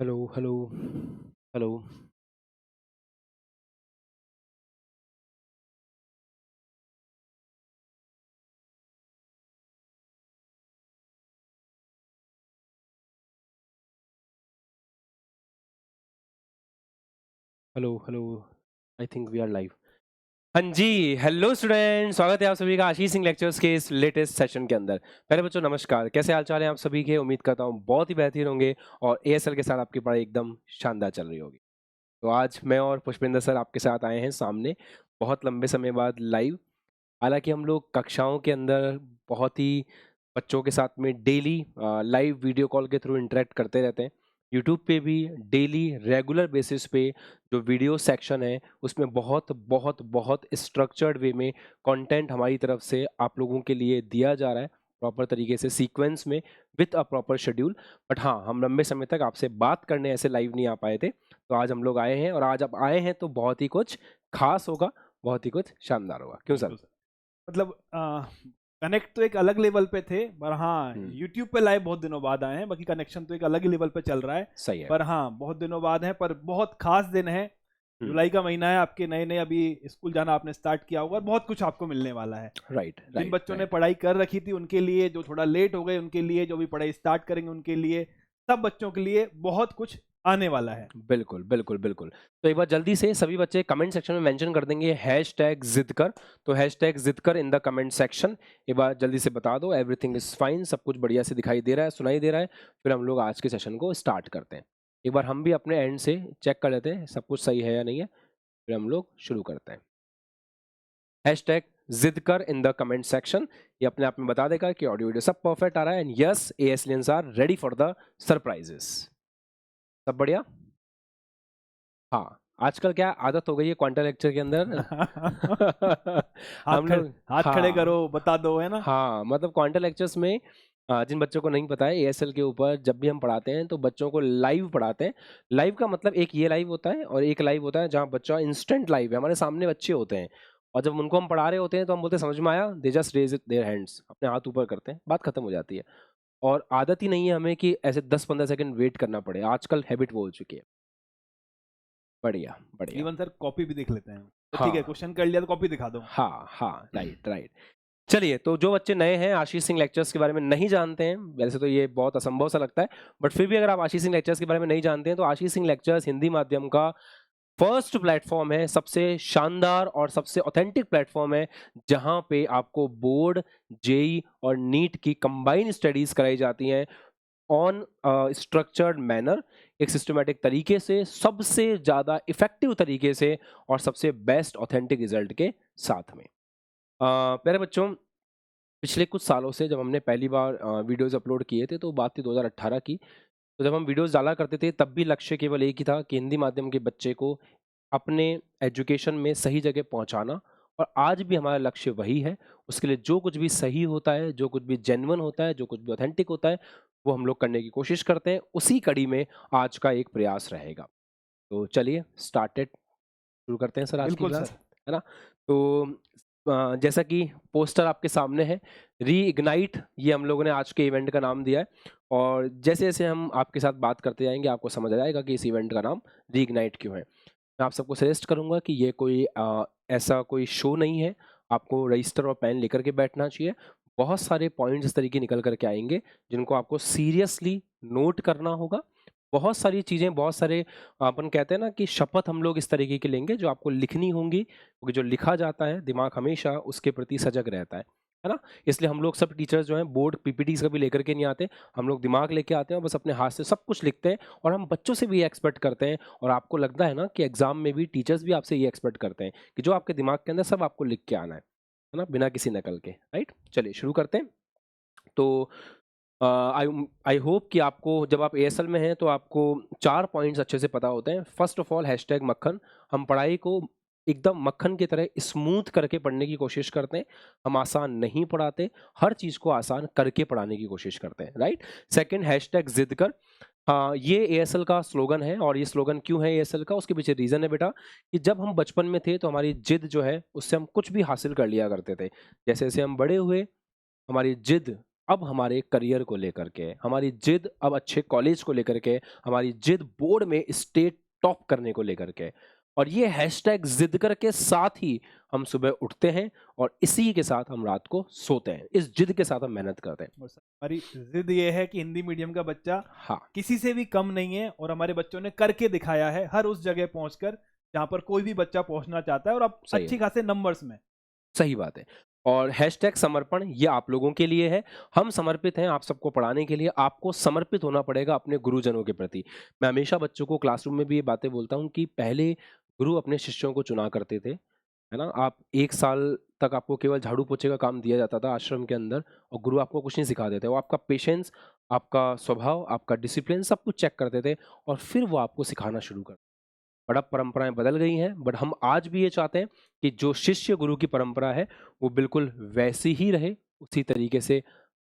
Hello hello hello. Hello hello. I think we are live. हाँ जी। Hello student, स्वागत है आप सभी का आशीष सिंह लेक्चर्स के इस लेटेस्ट सेशन के अंदर। पहले बच्चों नमस्कार, कैसे हाल चाल है आप सभी के? उम्मीद करता हूँ बहुत ही बेहतरीन होंगे और एएसएल के साथ आपकी पढ़ाई एकदम शानदार चल रही होगी। तो आज मैं और पुष्पेंद्र सर आपके साथ आए हैं सामने, बहुत लंबे समय बाद लाइव। हालांकि हम लोग कक्षाओं के अंदर बहुत ही बच्चों के साथ में डेली लाइव वीडियो कॉल के थ्रू इंटरेक्ट करते रहते हैं। यूट्यूब पे भी डेली रेगुलर बेसिस पे जो वीडियो सेक्शन है उसमें बहुत बहुत बहुत स्ट्रक्चर्ड वे में कंटेंट हमारी तरफ से आप लोगों के लिए दिया जा रहा है, प्रॉपर तरीके से सीक्वेंस में, with a proper schedule. But हाँ, हम लंबे समय तक आपसे बात करने ऐसे लाइव नहीं आ पाए थे, तो आज हम लोग आए हैं और आज आप आए हैं तो बहुत ही कुछ खास होगा, बहुत ही कुछ शानदार होगा। क्यों सर? बिल्कुल सर। मतलब कनेक्ट तो एक अलग लेवल पे थे, पर हाँ यूट्यूब पे लाइव बहुत दिनों बाद आए हैं। बाकी कनेक्शन तो एक अलग ही लेवल पे चल रहा है, सही है। पर हाँ बहुत दिनों बाद है। पर बहुत खास दिन है, जुलाई का महीना है, आपके नए नए अभी स्कूल जाना आपने स्टार्ट किया होगा और बहुत कुछ आपको मिलने वाला है। राइट जिन राइट बच्चों ने राइट। पढ़ाई कर रखी थी उनके लिए, जो थोड़ा लेट हो गए उनके लिए, जो भी पढ़ाई स्टार्ट करेंगे उनके लिए, सब बच्चों के लिए बहुत कुछ आने वाला है। बिल्कुल बिल्कुल बिल्कुल। तो एक बार जल्दी से सभी बच्चे कमेंट सेक्शन में मेंशन कर देंगे हैशटैग जिद कर। तो हैशटैग जिद कर इन द कमेंट सेक्शन। एक बार जल्दी से बता दो एवरीथिंग इज फाइन, सब कुछ बढ़िया से दिखाई दे रहा है, सुनाई दे रहा है। फिर हम लोग आज के सेशन को स्टार्ट करते हैं। एक बार हम भी अपने एंड से चेक कर लेते हैं सब कुछ सही है या नहीं है, फिर हम लोग शुरू करते हैं। हैशटैग जिद कर इन द कमेंट सेक्शन, ये अपने आप में बता देगा कि ऑडियो वीडियो सब परफेक्ट आ रहा है एंड यस एएसलियंस are ready for the surprises. सब बढ़िया? हाँ, आजकल क्या आदत हो गई है क्वांटम लेक्चर के अंदर। हम लोग हाथ खड़े करो, हाँ बता दो, है ना। हाँ, मतलब क्वांटम लेक्चर्स में जिन बच्चों को नहीं पता है, एएसएल के ऊपर जब भी हम पढ़ाते हैं तो बच्चों को लाइव पढ़ाते हैं। लाइव का मतलब एक ये लाइव होता है और एक लाइव होता है जहाँ बच्चा इंस्टेंट लाइव है, हमारे सामने बच्चे होते हैं और जब उनको हम पढ़ा रहे होते हैं तो हम बोलते हैं समझ में आया, they just raise their hands, अपने हाथ ऊपर करते हैं, बात खत्म हो जाती है। और आदत ही नहीं है हमें कि ऐसे 10-15 सेकंड वेट करना पड़े, आजकल हैबिट वो हो चुकी है। बढ़िया बढ़िया। इवन सर कॉपी भी देख लेते हैं, तो ठीक है, हाँ क्वेश्चन कर लिया तो कॉपी दिखा दो। हाँ हाँ, राइट राइट। चलिए, तो जो बच्चे नए हैं, आशीष सिंह लेक्चर्स के बारे में नहीं जानते हैं, वैसे तो ये बहुत असंभव सा लगता है, बट फिर भी अगर आप आशीष सिंह लेक्चर्स के बारे में नहीं जानते हैं तो आशीष सिंह लेक्चर्स हिंदी माध्यम का फर्स्ट प्लेटफॉर्म है, सबसे शानदार और सबसे ऑथेंटिक प्लेटफॉर्म है जहां पे आपको बोर्ड, जेई और नीट की कंबाइंड स्टडीज कराई जाती हैं ऑन स्ट्रक्चर्ड मैनर, एक सिस्टमेटिक तरीके से, सबसे ज्यादा इफेक्टिव तरीके से और सबसे बेस्ट ऑथेंटिक रिजल्ट के साथ में। प्यारे बच्चों, पिछले कुछ सालों से जब हमने पहली बार वीडियोस अपलोड किए थे तो बात थी 2018 की। तो जब हम वीडियोस डाला करते थे तब भी लक्ष्य केवल एक ही था कि हिंदी माध्यम के बच्चे को अपने एजुकेशन में सही जगह पहुंचाना, और आज भी हमारा लक्ष्य वही है। उसके लिए जो कुछ भी सही होता है, जो कुछ भी जेन्युइन होता है, जो कुछ भी ऑथेंटिक होता है, वो हम लोग करने की कोशिश करते हैं। उसी कड़ी में आज का एक प्रयास रहेगा। तो चलिए स्टार्टेड शुरू करते हैं सर आज की बिल्कुल क्लास, सर। है ना? तो जैसा कि पोस्टर आपके सामने है, रीइग्नाइट ये हम लोगों ने आज के इवेंट का नाम दिया है। और जैसे जैसे हम आपके साथ बात करते जाएंगे आपको समझ आ जाएगा कि इस इवेंट का नाम रीइग्नाइट क्यों है। मैं आप सबको सजेस्ट करूंगा कि ये कोई ऐसा कोई शो नहीं है, आपको रजिस्टर और पेन लेकर के बैठना चाहिए। बहुत सारे पॉइंट्स इस तरीके निकल करके आएंगे जिनको आपको सीरियसली नोट करना होगा। बहुत सारी चीज़ें, बहुत सारे अपन कहते हैं ना कि शपथ हम लोग इस तरीके की लेंगे जो आपको लिखनी होंगी, क्योंकि जो लिखा जाता है दिमाग हमेशा उसके प्रति सजग रहता है ना? इसलिए हम लोग सब टीचर्स जो हैं बोर्ड पीपीटीज कभी लेकर के नहीं आते, हम लोग दिमाग लेके आते हैं और बस अपने हाथ से सब कुछ लिखते हैं। और हम बच्चों से भी ये एक्सपेक्ट करते हैं, और आपको लगता है ना कि एग्जाम में भी टीचर्स भी आपसे ये एक्सपेक्ट करते हैं कि जो आपके दिमाग के अंदर सब आपको लिख के आना है ना, बिना किसी नकल के। राइट, चलिए शुरू करते हैं। तो आई आई होप कि आपको जब आप एएसएल में हैं तो आपको 4 पॉइंट्स अच्छे से पता होते हैं। फर्स्ट ऑफ ऑल हैशटैग मक्खन, हम पढ़ाई को एकदम मक्खन की तरह स्मूथ करके पढ़ने की कोशिश करते हैं। हम आसान नहीं पढ़ाते, हर चीज़ को आसान करके पढ़ाने की कोशिश करते हैं। राइट। सेकंड हैशटैग जिद कर, हाँ ये एएसएल का स्लोगन है। और ये स्लोगन क्यों है एएसएल का, उसके पीछे रीज़न है बेटा कि जब हम बचपन में थे तो हमारी जिद जो है उससे हम कुछ भी हासिल कर लिया करते थे। जैसे जैसे हम बड़े हुए, हमारी जिद अब हमारे करियर को लेकर के, हमारी जिद अब अच्छे कॉलेज को लेकर के, हमारी जिद बोर्ड में स्टेट टॉप करने को लेकर के, और ये हैशटैग जिद करके साथ ही हम सुबह उठते हैं और इसी के साथ हम रात को सोते हैं। इस जिद के साथ हम मेहनत करते हैं। और हमारी जिद ये है कि हिंदी मीडियम का बच्चा हाँ, किसी से भी कम नहीं है, और हमारे बच्चों ने करके दिखाया है हर उस जगह पहुंचकर जहां पर कोई भी बच्चा पहुंचना चाहता है, और अब सही है। अच्छी खासे नंबर्स में। सही बात है। और हैशटैग समर्पण ये आप लोगों के लिए है। हम समर्पित हैं आप सबको पढ़ाने के लिए। आपको समर्पित होना पड़ेगा अपने गुरुजनों के प्रति। मैं हमेशा बच्चों को क्लासरूम में भी ये बातें बोलता हूँ कि पहले गुरु अपने शिष्यों को चुना करते थे, है ना? आप 1 साल तक आपको केवल झाड़ू-पोछे का काम दिया जाता था आश्रम के अंदर, और गुरु आपको कुछ नहीं सिखाते थे। वो आपका पेशेंस, आपका स्वभाव, आपका डिसिप्लिन सब कुछ चेक करते थे और फिर वो आपको सिखाना शुरू कर। बट अब परंपराएं बदल गई हैं, बट हम आज भी ये चाहते हैं कि जो शिष्य गुरु की परंपरा है वो बिल्कुल वैसी ही रहे, उसी तरीके से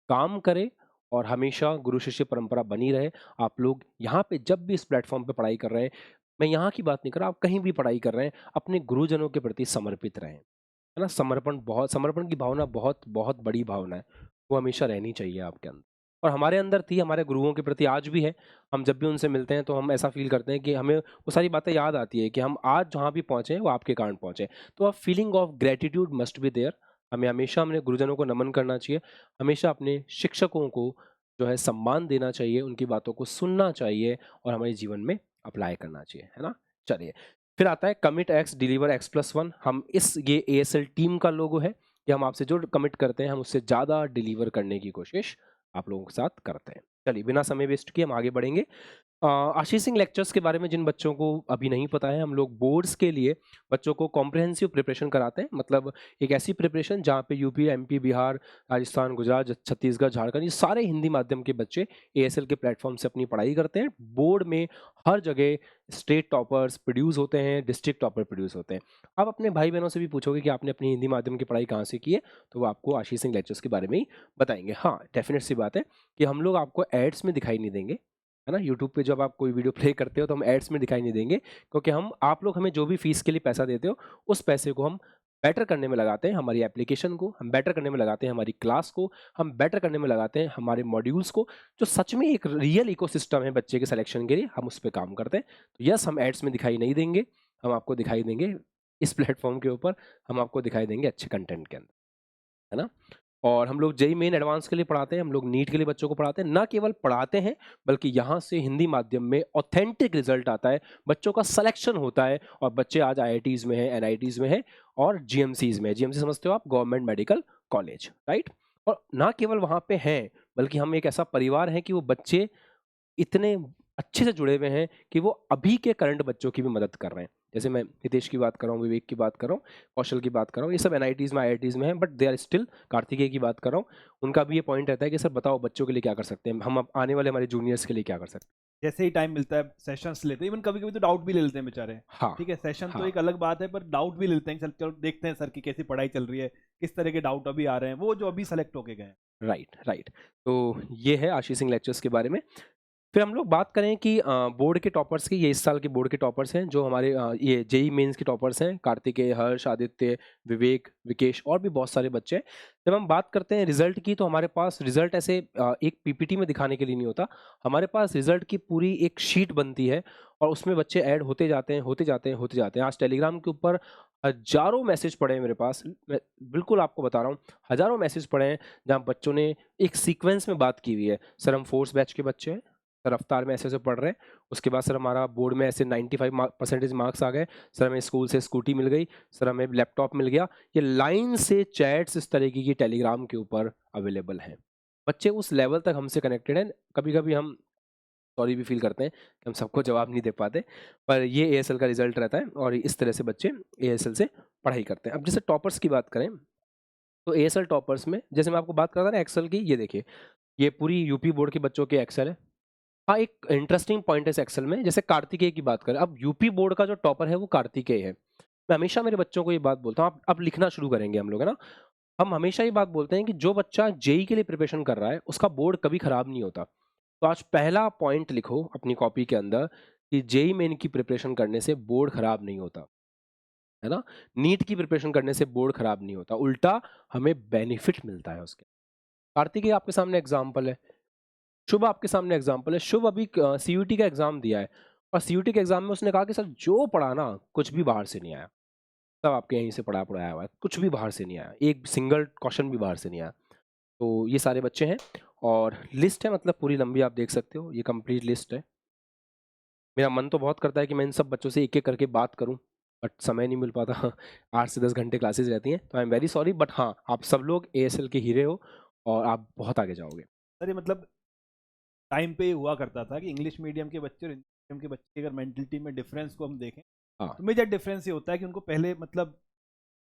काम करे और हमेशा गुरु शिष्य परंपरा बनी रहे। आप लोग यहाँ पे जब भी इस प्लेटफॉर्म पे पढ़ाई कर रहे हैं, मैं यहाँ की बात नहीं कर रहा, आप कहीं भी पढ़ाई कर रहे हैं, अपने गुरुजनों के प्रति समर्पित रहें, है ना? समर्पण की भावना बहुत बहुत बड़ी भावना है, वो हमेशा रहनी चाहिए आपके अंदर, और हमारे अंदर थी, हमारे गुरुओं के प्रति आज भी है। हम जब भी उनसे मिलते हैं तो हम ऐसा फील करते हैं कि हमें वो सारी बातें याद आती है कि हम आज जहाँ भी पहुँचे हैं वो आपके कारण पहुँचे। तो feeling of gratitude must be there. हमें हमेशा अपने गुरुजनों को नमन करना चाहिए, हमेशा अपने शिक्षकों को जो है सम्मान देना चाहिए, उनकी बातों को सुनना चाहिए और हमारे जीवन में अप्लाई करना चाहिए, है ना? चलिए, फिर आता है commit x deliver x plus one. हम ये एएसएल टीम का लोगो है कि हम आपसे जो कमिट करते हैं हम उससे ज़्यादा डिलीवर करने की कोशिश आप लोगों के साथ करते हैं। चलिए, बिना समय वेस्ट किए हम आगे बढ़ेंगे। आशीष सिंह लेक्चर्स के बारे में जिन बच्चों को अभी नहीं पता है, हम लोग बोर्ड्स के लिए बच्चों को कॉम्प्रिहेंसिव प्रिपरेशन कराते हैं। मतलब एक ऐसी प्रिपरेशन जहाँ पे यूपी, एमपी, बिहार, राजस्थान, गुजरात, छत्तीसगढ़, झारखंड, ये सारे हिंदी माध्यम के बच्चे एएसएल के प्लेटफॉर्म से अपनी पढ़ाई करते हैं। बोर्ड में हर जगह स्टेट टॉपर्स प्रोड्यूस होते हैं, डिस्ट्रिक्ट टॉपर प्रोड्यूस होते हैं। आप अपने भाई बहनों से भी पूछोगे कि आपने अपनी हिंदी माध्यम की पढ़ाई कहाँ से की है, तो वो आपको आशीष सिंह लेक्चर्स के बारे में ही बताएंगे। हाँ, डेफिनेट सी बात है कि हम लोग आपको एड्स में दिखाई नहीं देंगे, है ना? यूट्यूब पे जब आप कोई वीडियो प्ले करते हो तो हम एड्स में दिखाई नहीं देंगे, क्योंकि आप लोग हमें जो भी फीस के लिए पैसा देते हो उस पैसे को हम बेटर करने में लगाते हैं, हमारी एप्लीकेशन को हम बेटर करने में लगाते हैं, हमारी क्लास को हम बेटर करने में लगाते हैं, हमारे मॉड्यूल्स को, जो सच में एक रियल इकोसिस्टम है बच्चे के सिलेक्शन के लिए, हम उस पर काम करते हैं। तो यस, हम एड्स में दिखाई नहीं देंगे, हम आपको दिखाई देंगे इस प्लेटफॉर्म के ऊपर, हम आपको दिखाई देंगे अच्छे कंटेंट के अंदर, है ना? और हम लोग जेईई मेन एडवांस के लिए पढ़ाते हैं, हम लोग नीट के लिए बच्चों को पढ़ाते हैं। ना केवल पढ़ाते हैं, बल्कि यहाँ से हिंदी माध्यम में ऑथेंटिक रिजल्ट आता है, बच्चों का सिलेक्शन होता है और बच्चे आज आईआईटीज़ में हैं, एनआईटीज़ में हैं और जीएमसीज़ में। जीएमसी समझते हो आप? Government medical college, right? और ना केवल वहाँ पे हैं, बल्कि हम एक ऐसा परिवार है कि वो बच्चे इतने अच्छे से जुड़े हुए हैं कि वो अभी के करंट बच्चों की भी मदद कर रहे हैं। जैसे मैं हितेश की बात कर रहा हूँ, विवेक की बात कर रहा हूँ, कौशल की बात कर रहा हूँ, ये सब एनआईटीज़ में, आईआईटीज़ में हैं, but they are still, Kartikeya की बात कर रहा हूँ, उनका भी ये पॉइंट रहता है कि सर बताओ बच्चों के लिए क्या कर सकते हैं, हम आने वाले हमारे जूनियर्स के लिए क्या कर सकते हैं। जैसे ही टाइम मिलता है सेशंस लेते हैं, इवन कभी कभी तो डाउट भी ले लेते हैं बेचारे। हाँ, ठीक है, सेशन तो हाँ, एक अलग बात है, पर डाउट भी लेते हैं। चल चलो देखते हैं सर की कैसी पढ़ाई चल रही है, किस तरह के डाउट अभी आ रहे हैं, वो जो अभी सेलेक्ट होके गए हैं। Right, right. तो ये है आशीष सिंह लेक्चर्स के बारे में। फिर हम लोग बात करें कि बोर्ड के टॉपर्स की, ये इस साल के बोर्ड के टॉपर्स हैं जो हमारे ये जेईई मेंस के टॉपर्स हैं, कार्तिकेय, हर्ष, आदित्य, विवेक, विकेश और भी बहुत सारे बच्चे हैं। जब हम बात करते हैं रिजल्ट की, तो हमारे पास रिजल्ट ऐसे एक पीपीटी में दिखाने के लिए नहीं होता, हमारे पास रिजल्ट की पूरी एक शीट बनती है और उसमें बच्चे ऐड होते जाते हैं, होते जाते हैं, होते जाते हैं। आज टेलीग्राम के ऊपर हजारों मैसेज पड़े हैं मेरे पास, मैं बिल्कुल आपको बता रहा हूँ, हजारों मैसेज पड़े हैं जहाँ बच्चों ने एक सीक्वेंस में बात की हुई है। सर हम फोर्स बैच के बच्चे हैं, सर रफ्तार में ऐसे ऐसे पढ़ रहे हैं, उसके बाद सर हमारा बोर्ड में ऐसे 95% मार्क्स आ गए, सर हमें स्कूल से स्कूटी मिल गई, सर हमें लैपटॉप मिल गया। ये लाइन से चैट्स इस तरीके की टेलीग्राम के ऊपर अवेलेबल हैं। बच्चे उस लेवल तक हमसे कनेक्टेड हैं। कभी कभी हम सॉरी भी फील करते हैं कि हम सबको जवाब नहीं दे पाते, पर ये एएसएल का रिजल्ट रहता है और इस तरह से बच्चे एएसएल से पढ़ाई करते हैं। अब जैसे टॉपर्स की बात करें, तो एएसएल टॉपर्स में जैसे मैं आपको बात कर रहा था ना एक्सेल की, ये देखिए, ये पूरी यूपी बोर्ड के बच्चों के एक्सेल है। हाँ, एक इंटरेस्टिंग पॉइंट है इस एक्सेल में, जैसे कार्तिकेय की बात करें, अब यूपी बोर्ड का जो टॉपर है वो कार्तिकेय है। मैं हमेशा मेरे बच्चों को ये बात बोलता हूँ, अब लिखना शुरू करेंगे हम लोग, है ना? हम हमेशा ये बात बोलते हैं कि जो बच्चा जेई के लिए प्रिपरेशन कर रहा है उसका बोर्ड कभी खराब नहीं होता। तो आज पहला पॉइंट लिखो अपनी कॉपी के अंदर कि जेई मेन की प्रिपरेशन करने से बोर्ड खराब नहीं होता, है ना? नीट की प्रिपरेशन करने से बोर्ड खराब नहीं होता, उल्टा हमें बेनिफिट मिलता है उसके। कार्तिकेय आपके सामने एग्जाम्पल है, शुभ आपके सामने एग्जाम्पल है। शुभ अभी सीयूटी का एग्जाम दिया है और सीयूटी के एग्जाम में उसने कहा कि सर जो पढ़ा ना कुछ भी बाहर से नहीं आया, सब आपके यहीं से पढ़ाया हुआ है, कुछ भी बाहर से नहीं आया, एक सिंगल क्वेश्चन भी बाहर से नहीं आया। तो ये सारे बच्चे हैं और लिस्ट है मतलब पूरी लंबी, आप देख सकते हो, ये कंप्लीट लिस्ट है। मेरा मन तो बहुत करता है कि मैं इन सब बच्चों से एक एक करके बात करूं, बट समय नहीं मिल पाता। 8 से 10 घंटे क्लासेस रहती हैं, तो I am very sorry, but हाँ, आप सब लोग एएसएल के हीरे हो और आप बहुत आगे जाओगे। सर ये मतलब टाइम पे हुआ करता था कि इंग्लिश मीडियम के बच्चे और हिंदी मीडियम के बच्चे की अगर मेंटलिटी में डिफरेंस को हम देखें हाँ, तो मेजर डिफरेंस ये होता है कि उनको पहले मतलब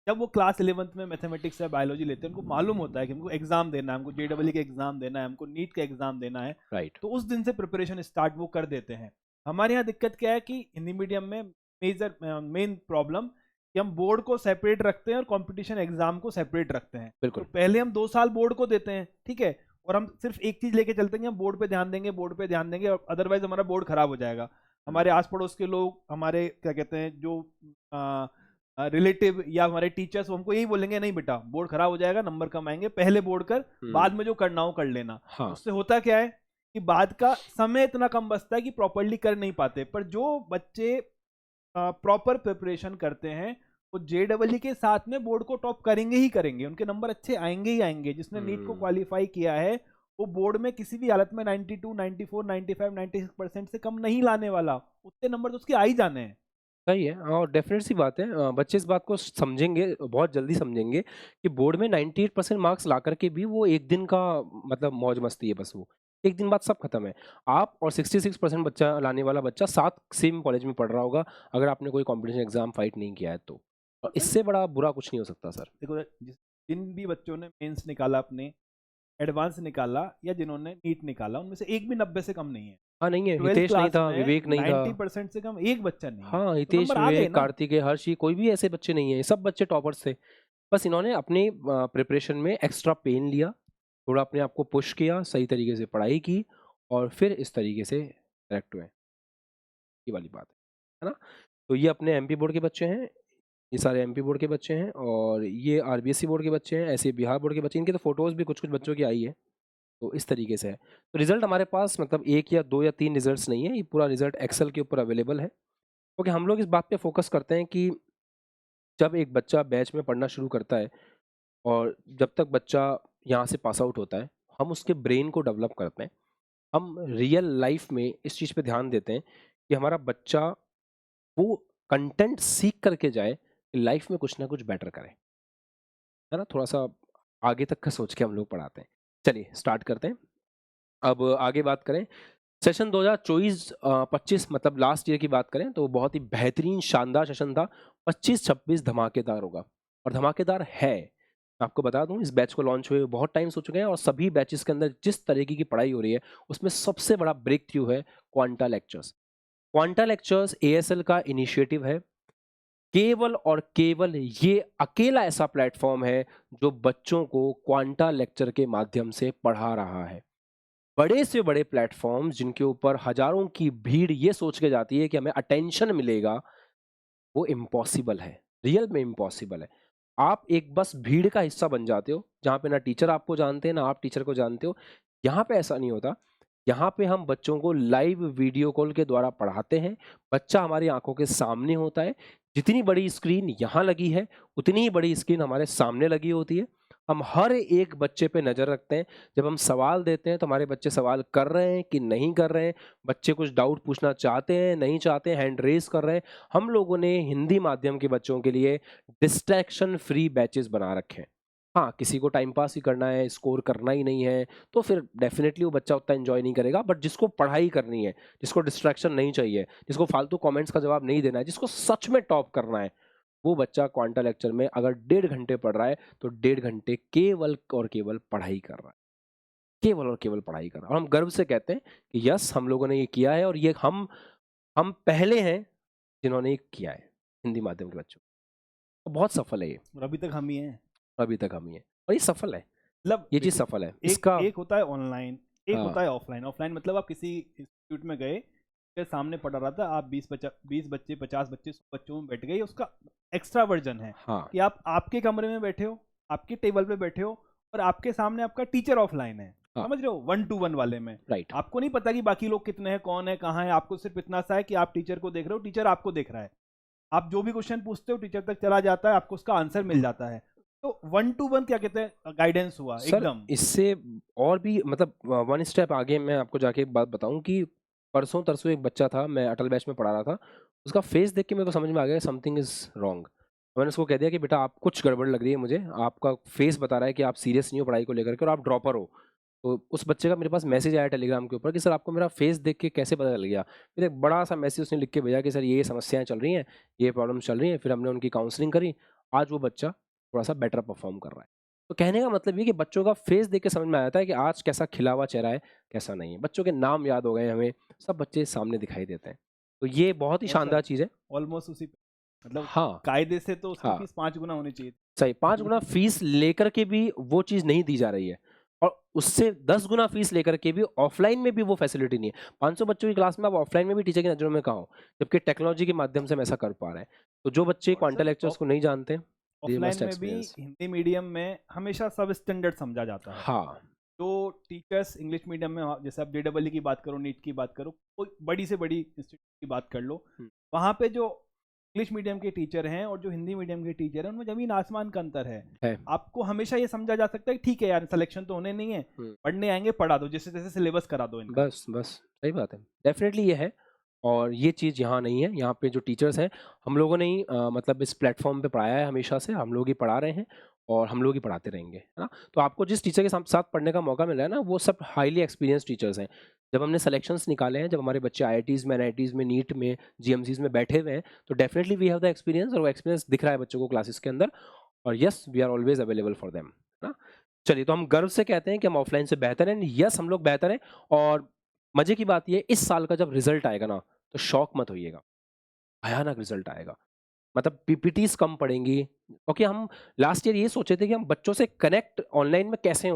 जब वो क्लास 11th में मैथमेटिक्स या बायोलॉजी लेते हैं उनको मालूम होता है कि हमको एग्जाम देना है, हमको जेडब्ल्यू का एग्जाम देना है, हमको नीट का एग्जाम देना है, राइट। तो उस दिन से प्रिपरेशन स्टार्ट वो कर देते हैं। हमारे यहाँ दिक्कत क्या है कि हिंदी मीडियम में मेन प्रॉब्लम कि हम बोर्ड को सेपरेट रखते हैं और कंपटीशन एग्जाम को सेपरेट रखते हैं। बिल्कुल। तो पहले हम 2 साल बोर्ड को देते हैं, ठीक है, और हम सिर्फ एक चीज लेके चलते हैं कि हम बोर्ड पे ध्यान देंगे, बोर्ड पे ध्यान देंगे, और अदरवाइज हमारा बोर्ड खराब हो जाएगा। हमारे आस पड़ोस के लोग, हमारे क्या कहते हैं जो रिलेटिव या हमारे टीचर्स, वो हमको यही बोलेंगे नहीं बेटा बोर्ड खराब हो जाएगा, नंबर कम आएंगे, पहले बोर्ड कर, बाद में जो करना हो कर लेना। हाँ, उससे होता क्या है कि बाद का समय इतना कम बचता है कि प्रॉपरली कर नहीं पाते। पर जो बच्चे प्रॉपर प्रिपरेशन करते हैं वो जेडब्ल्यू के साथ में बोर्ड को टॉप करेंगे ही करेंगे, उनके नंबर अच्छे आएंगे ही आएंगे। जिसने नीट को क्वालिफाई किया है वो बोर्ड में किसी भी हालत में 92, 94, 95, 96% से कम नहीं लाने वाला, उतने नंबर तो उसके आ ही जाने हैं। सही है और डेफिनेट सी बात है, बच्चे इस बात को समझेंगे, बहुत जल्दी समझेंगे कि बोर्ड में 98% मार्क्स ला करके भी वो एक दिन का मतलब मौज मस्ती है, बस वो एक दिन बाद सब खत्म है। आप और 66% बच्चा लाने वाला बच्चा साथ सेम कॉलेज में पढ़ रहा होगा अगर आपने कोई कॉम्पिटिशन एग्जाम फाइट नहीं किया है तो, और इससे बड़ा बुरा कुछ नहीं हो सकता सर। देखो जिन भी बच्चों ने मेंस निकाला, अपने एडवांस निकाला, या जिन्होंने नीट निकाला, उनमें से एक भी 90 से कम नहीं है। हाँ, नहीं है, 12th हितेश नहीं क्लास था, में विवेक नहीं था। 90% से कम एक बच्चा नहीं है, हाँ, तो हितेश, नंबर आ गए विवेक, ना। कार्तिकेय, हर्षी, कोई भी ऐसे बच्चे नहीं है, सब बच्चे टॉपर्स थे। बस इन्होंने अपनी प्रिपरेशन में एक्स्ट्रा पेन लिया, थोड़ा अपने आप को पुश किया, सही तरीके से पढ़ाई की और फिर इस तरीके से सेलेक्ट हुए। ये वाली बात है ना? तो ये अपने एमपी बोर्ड के बच्चे हैं, ये सारे एमपी बोर्ड के बच्चे हैं और ये आरबीएससी बोर्ड के बच्चे हैं, ऐसे बिहार बोर्ड के बच्चे, इनके तो फोटोज़ भी कुछ-कुछ बच्चों की आई है। तो इस तरीके से है। तो रिज़ल्ट हमारे पास मतलब 1 या 2 या 3 रिज़ल्ट्स नहीं है, ये पूरा रिज़ल्ट एक्सेल के ऊपर अवेलेबल है। क्योंकि हम लोग इस बात पे फ़ोकस करते हैं कि जब एक बच्चा बैच में पढ़ना शुरू करता है और जब तक बच्चा यहाँ से पास आउट होता है, हम उसके ब्रेन को डेवलप करते हैं। हम रियल लाइफ में इस चीज़ पे ध्यान देते हैं कि हमारा बच्चा वो कंटेंट सीख करके जाए, लाइफ में कुछ ना कुछ बेटर करे। है ना? थोड़ा-सा आगे तक का सोच के हम लोग पढ़ाते हैं। चलिए स्टार्ट करते हैं। अब आगे बात करें, सेशन 2024-25 मतलब लास्ट ईयर की बात करें तो बहुत ही बेहतरीन शानदार सेशन था। 25-26 धमाकेदार होगा और धमाकेदार है। मैं आपको बता दूं, इस बैच को लॉन्च हुए बहुत टाइम्स हो चुके हैं और सभी बैचेस के अंदर जिस तरीके की पढ़ाई हो रही है उसमें सबसे बड़ा ब्रेक थ्रू है quanta lectures. Quanta lectures ASL का इनिशिएटिव है। केवल और केवल ये अकेला ऐसा प्लेटफॉर्म है जो बच्चों को क्वांटा लेक्चर के माध्यम से पढ़ा रहा है। बड़े से बड़े प्लेटफॉर्म्स जिनके ऊपर हजारों की भीड़ ये सोच के जाती है कि हमें अटेंशन मिलेगा, वो इम्पॉसिबल है, रियल में इम्पॉसिबल है। आप एक बस भीड़ का हिस्सा बन जाते हो जहाँ पे ना टीचर आपको जानते हैं ना आप टीचर को जानते हो। यहाँ पे ऐसा नहीं होता। यहाँ पे हम बच्चों को लाइव वीडियो कॉल के द्वारा पढ़ाते हैं। बच्चा हमारी आंखों के सामने होता है। जितनी बड़ी स्क्रीन यहाँ लगी है उतनी ही बड़ी स्क्रीन हमारे सामने लगी होती है। हम हर एक बच्चे पे नज़र रखते हैं। जब हम सवाल देते हैं तो हमारे बच्चे सवाल कर रहे हैं कि नहीं कर रहे हैं, बच्चे कुछ डाउट पूछना चाहते हैं नहीं चाहते, हैंड रेज कर रहे हैं। हम लोगों ने हिंदी माध्यम के बच्चों के लिए डिस्ट्रैक्शन फ्री बैचेस बना रखे हैं। हाँ, किसी को टाइम पास ही करना है, स्कोर करना ही नहीं है, तो फिर डेफिनेटली वो बच्चा उतना एंजॉय नहीं करेगा। बट जिसको पढ़ाई करनी है, जिसको डिस्ट्रैक्शन नहीं चाहिए, जिसको फालतू कमेंट्स का जवाब नहीं देना है, जिसको सच में टॉप करना है, वो बच्चा क्वांटा लेक्चर में अगर 1.5 घंटे पढ़ रहा है तो 1.5 घंटे केवल और केवल पढ़ाई कर रहा है, केवल और केवल पढ़ाई कर रहा है। और हम गर्व से कहते हैं कि यस, हम लोगों ने ये किया है और ये हम पहले हैं जिन्होंने ये किया है हिंदी माध्यम के बच्चों। तो बहुत सफल है ये, और अभी तक हम ही हैं। अभी तक हम ही है और ये सफल है, मतलब ये चीज देखिए, सफल है एक इसका। एक होता है ऑनलाइन, एक हाँ, होता है ऑफलाइन। ऑफलाइन मतलब आप किसी इंस्टीट्यूट में गए, के सामने पढ़ा रहा था, आप 20 बच्चे 50 बच्चे 100 बच्चों में बैठ गए, उसका एक्स्ट्रा वर्जन है हाँ, कि आप आपके कमरे में बैठे हो, आपके टेबल पे बैठे हो, और आपके सामने आपका टीचर ऑफलाइन है, हाँ। समझ रहे हो, 1 to 1 वाले में राइट। आपको नहीं पता कि बाकी लोग कितने हैं, कौन है, कहाँ है, आपको सिर्फ इतना सा है कि आप टीचर को देख रहे हो, टीचर आपको देख रहा है, आप जो भी क्वेश्चन पूछते हो टीचर तक चला जाता है, आपको उसका आंसर मिल जाता है। तो 1 to 1 क्या कहते हैं, गाइडेंस हुआ सर एकदम। इससे और भी मतलब वन स्टेप आगे मैं आपको जाके एक बात बताऊं कि परसों तरसों एक बच्चा था, मैं अटल बैच में पढ़ा रहा था, उसका फेस देख के मेरे को समझ में आ गया समथिंग इज रॉन्ग। मैंने उसको कह दिया कि बेटा आप कुछ गड़बड़ लग रही है मुझे, आपका फेस बता रहा है कि आप सीरियस नहीं हो पढ़ाई को लेकर के और आप ड्रॉपर हो। तो उस बच्चे का मेरे पास मैसेज आया टेलीग्राम के ऊपर कि सर आपको मेरा फेस देख के कैसे पता चल गया। फिर एक बड़ा सा मैसेज उसने लिख के भेजा कि सर ये समस्याएं चल रही हैं, ये प्रॉब्लम्स चल रही हैं। फिर हमने उनकी काउंसलिंग करी, आज वो बच्चा थोड़ा सा बेटर परफॉर्म कर रहा है। तो कहने का मतलब ये कि बच्चों का फेस देख के समझ में आ जाता है कि आज कैसा खिला हुआ चेहरा है, कैसा नहीं है। बच्चों के नाम याद हो गए हमें, सब बच्चे सामने दिखाई देते हैं। तो ये बहुत ही और शानदार सर चीज़ है। ऑलमोस्ट उसी पे, मतलब हाँ, कायदे से तो उसकी हाँ, फीस 5 गुना होनी चाहिए सही 5 गुना थी। फीस लेकर के भी वो चीज़ नहीं दी जा रही है और उससे 10 गुना फीस लेकर के भी ऑफलाइन में भी वो फैसिलिटी नहीं है। 500 बच्चों की क्लास में आप ऑफलाइन में भी टीचर की नज़रों में कहाँ हो? जबकि टेक्नोलॉजी के माध्यम से हम ऐसा कर पा रहे हैं। तो जो बच्चे और क्वांटम सर लेक्चर्स को नहीं जानते, दे ऑफलाइन मस्ट में भी एक्सपीरियंस। हिंदी मीडियम में हमेशा सब स्टैंडर्ड समझा जाता है। हाँ, तो टीचर्स इंग्लिश मीडियम में, जैसे आप जेडबल की बात करो, नीट की बात करो, कोई बड़ी से बड़ी इंस्टीट्यूट की बात कर लो, हुँ, वहाँ पे जो इंग्लिश मीडियम के टीचर हैं और जो हिंदी मीडियम के टीचर हैं, उनमें जमीन आसमान का अंतर है। है। आपको हमेशा ये समझा जा सकता है कि ठीक है यार, सिलेक्शन तो होने नहीं है, हुँ। पढ़ने आएंगे पढ़ा दो, जैसे जैसे सिलेबस करा दो इनका। बस, सही बात है। डेफ़िनेटली ये है और ये चीज़ यहाँ नहीं है। यहाँ पे जो टीचर्स हैं, हम लोगों ने ही मतलब इस प्लेटफ़ॉर्म पे पढ़ाया है हमेशा से, हम लोग ही पढ़ा रहे हैं और हम लोग ही पढ़ाते रहेंगे, है ना? तो आपको जिस टीचर के साथ पढ़ने का मौका मिल रहा है ना, वो सब हाइली एक्सपीरियंस्ड टीचर्स हैं। जब हमने सिलेक्शंस निकाले हैं, जब हमारे बच्चे आईआईटीज़ में, एनआईटीज़ में, नीट में, जीएमसीज़ में बैठे हुए हैं, तो definitely we have the experience और वो एक्सपीरियंस दिख रहा है बच्चों को क्लासेस के अंदर और yes, we are always available for them, है ना? चलिए, तो हम गर्व से कहते हैं कि हम ऑफ़लाइन से बेहतर हैं। येस, हम लोग बेहतर हैं और मजे की बात ये है, इस साल का जब रिजल्ट आएगा ना, तो शॉक मत होइएगा, भयानक रिजल्ट आएगा। मतलब पीपीटीज़ कम पड़ेंगी क्योंकि हम लास्ट ईयर ये सोचे थे कि हम बच्चों से कनेक्ट ऑनलाइन में कैसे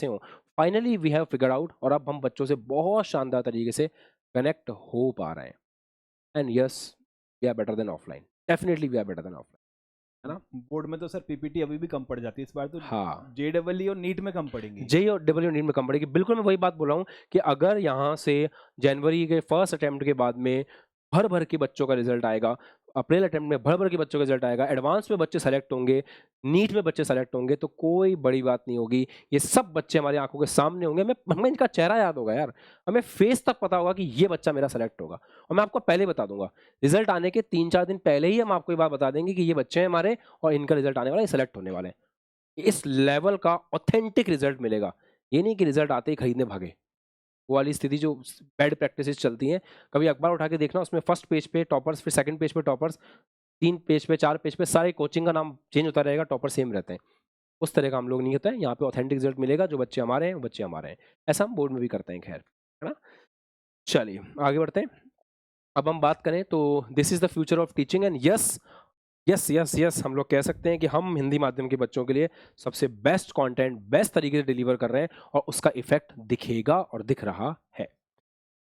हों। Finally we have figured out और अब हम बच्चों से बहुत शानदार तरीके से कनेक्ट हो पा रहे हैं। And yes, we are better than offline. Definitely we are better than offline, है ना? बोर्ड में तो सर पीपीटी अभी भी कम पड़ जाती है, इस बार तो हाँ। जेडबल और नीट में कम पड़ेंगी। जेईई और डबल्यू नीट में कम पड़ेगी। बिल्कुल मैं वही बात बोल रहा हूँ कि अगर यहाँ से जनवरी के फर्स्ट अटेम्प्ट के बाद में भर-भर के बच्चों का रिज़ल्ट आएगा, अप्रैल अटेम्प्ट में भर-भर के बच्चों का रिज़ल्ट आएगा, एडवांस में बच्चे सेलेक्ट होंगे, नीट में बच्चे सेलेक्ट होंगे, तो कोई बड़ी बात नहीं होगी। ये सब बच्चे हमारी आँखों के सामने होंगे, हमें इनका चेहरा याद होगा यार। हमें फेस तक पता होगा कि ये बच्चा मेरा सेलेक्ट होगा और मैं आपको पहले ही बता दूँगा। रिज़ल्ट आने के 3-4 दिन पहले ही हम आपको ये बात बता देंगे कि ये बच्चे हैं हमारे और इनका रिज़ल्ट आने वाला है, ये सेलेक्ट होने वाले हैं। इस लेवल का ऑथेंटिक रिजल्ट मिलेगा। ये नहीं कि रिजल्ट आते ही खरीदने भागे। वो वाली स्थिति जो बैड प्रैक्टिसेस चलती हैं, कभी अखबार उठा के देखना, उसमें फर्स्ट पेज पे टॉपर्स, फिर सेकंड पेज पे टॉपर्स, 3 पेज पे, 4 पेज पे सारे कोचिंग का नाम चेंज होता रहेगा, टॉपर सेम रहते हैं। उस तरह का हम लोग नहीं होता है, यहाँ पे ऑथेंटिक रिजल्ट मिलेगा, जो बच्चे हमारे हैं, वो बच्चे हमारे हैं। ऐसा हम बोर्ड में भी करते हैं खैर, है ना? चलिए, आगे बढ़ते हैं। अब हम बात करें तो this is the future of teaching and yes हम लोग कह सकते हैं कि हम हिंदी माध्यम के बच्चों के लिए सबसे बेस्ट कंटेंट बेस्ट तरीके से डिलीवर कर रहे हैं और उसका इफेक्ट दिखेगा और दिख रहा है।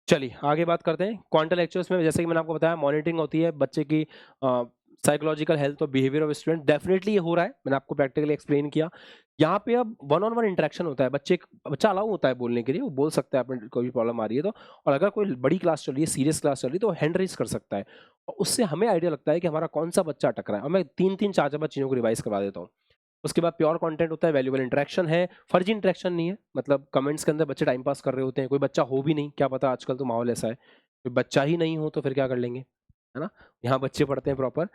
चलिए आगे बात करते हैं। क्वांटम लेक्चर्स में जैसे कि मैंने आपको बताया मॉनिटरिंग होती है बच्चे की साइकोलॉजिकल हेल्थ और बिहेवियर ऑफ स्टूडेंट। डेफिनेटली ये हो रहा है, मैंने आपको प्रैक्टिकली एक्सप्लेन किया। यहाँ पे अब वन ऑन वन इंटरेक्शन होता है, बच्चा अलाउ होता है बोलने के लिए, वो बोल सकता है अपने कोई भी प्रॉब्लम आ रही है तो। और अगर कोई बड़ी क्लास चल रही है, सीरियस क्लास चल रही है, तो हैंड रेज कर सकता है और उससे हमें आइडिया लगता है कि हमारा कौन सा बच्चा अटक रहा है और मैं 3-3 4-4 चीज़ों को रिवाइज करवा देता हूँ। उसके बाद प्योर कंटेंट होता है, वैल्यूएबल इंटरेक्शन है, फर्जी इंटरेक्शन नहीं है, मतलब कमेंट्स के अंदर बच्चे टाइम पास कर रहे होते हैं, कोई बच्चा हो भी नहीं, क्या पता आजकल तो माहौल ऐसा है, कोई बच्चा ही नहीं हो तो फिर क्या कर लेंगे, है ना? यहाँ बच्चे पढ़ते हैं प्रॉपर,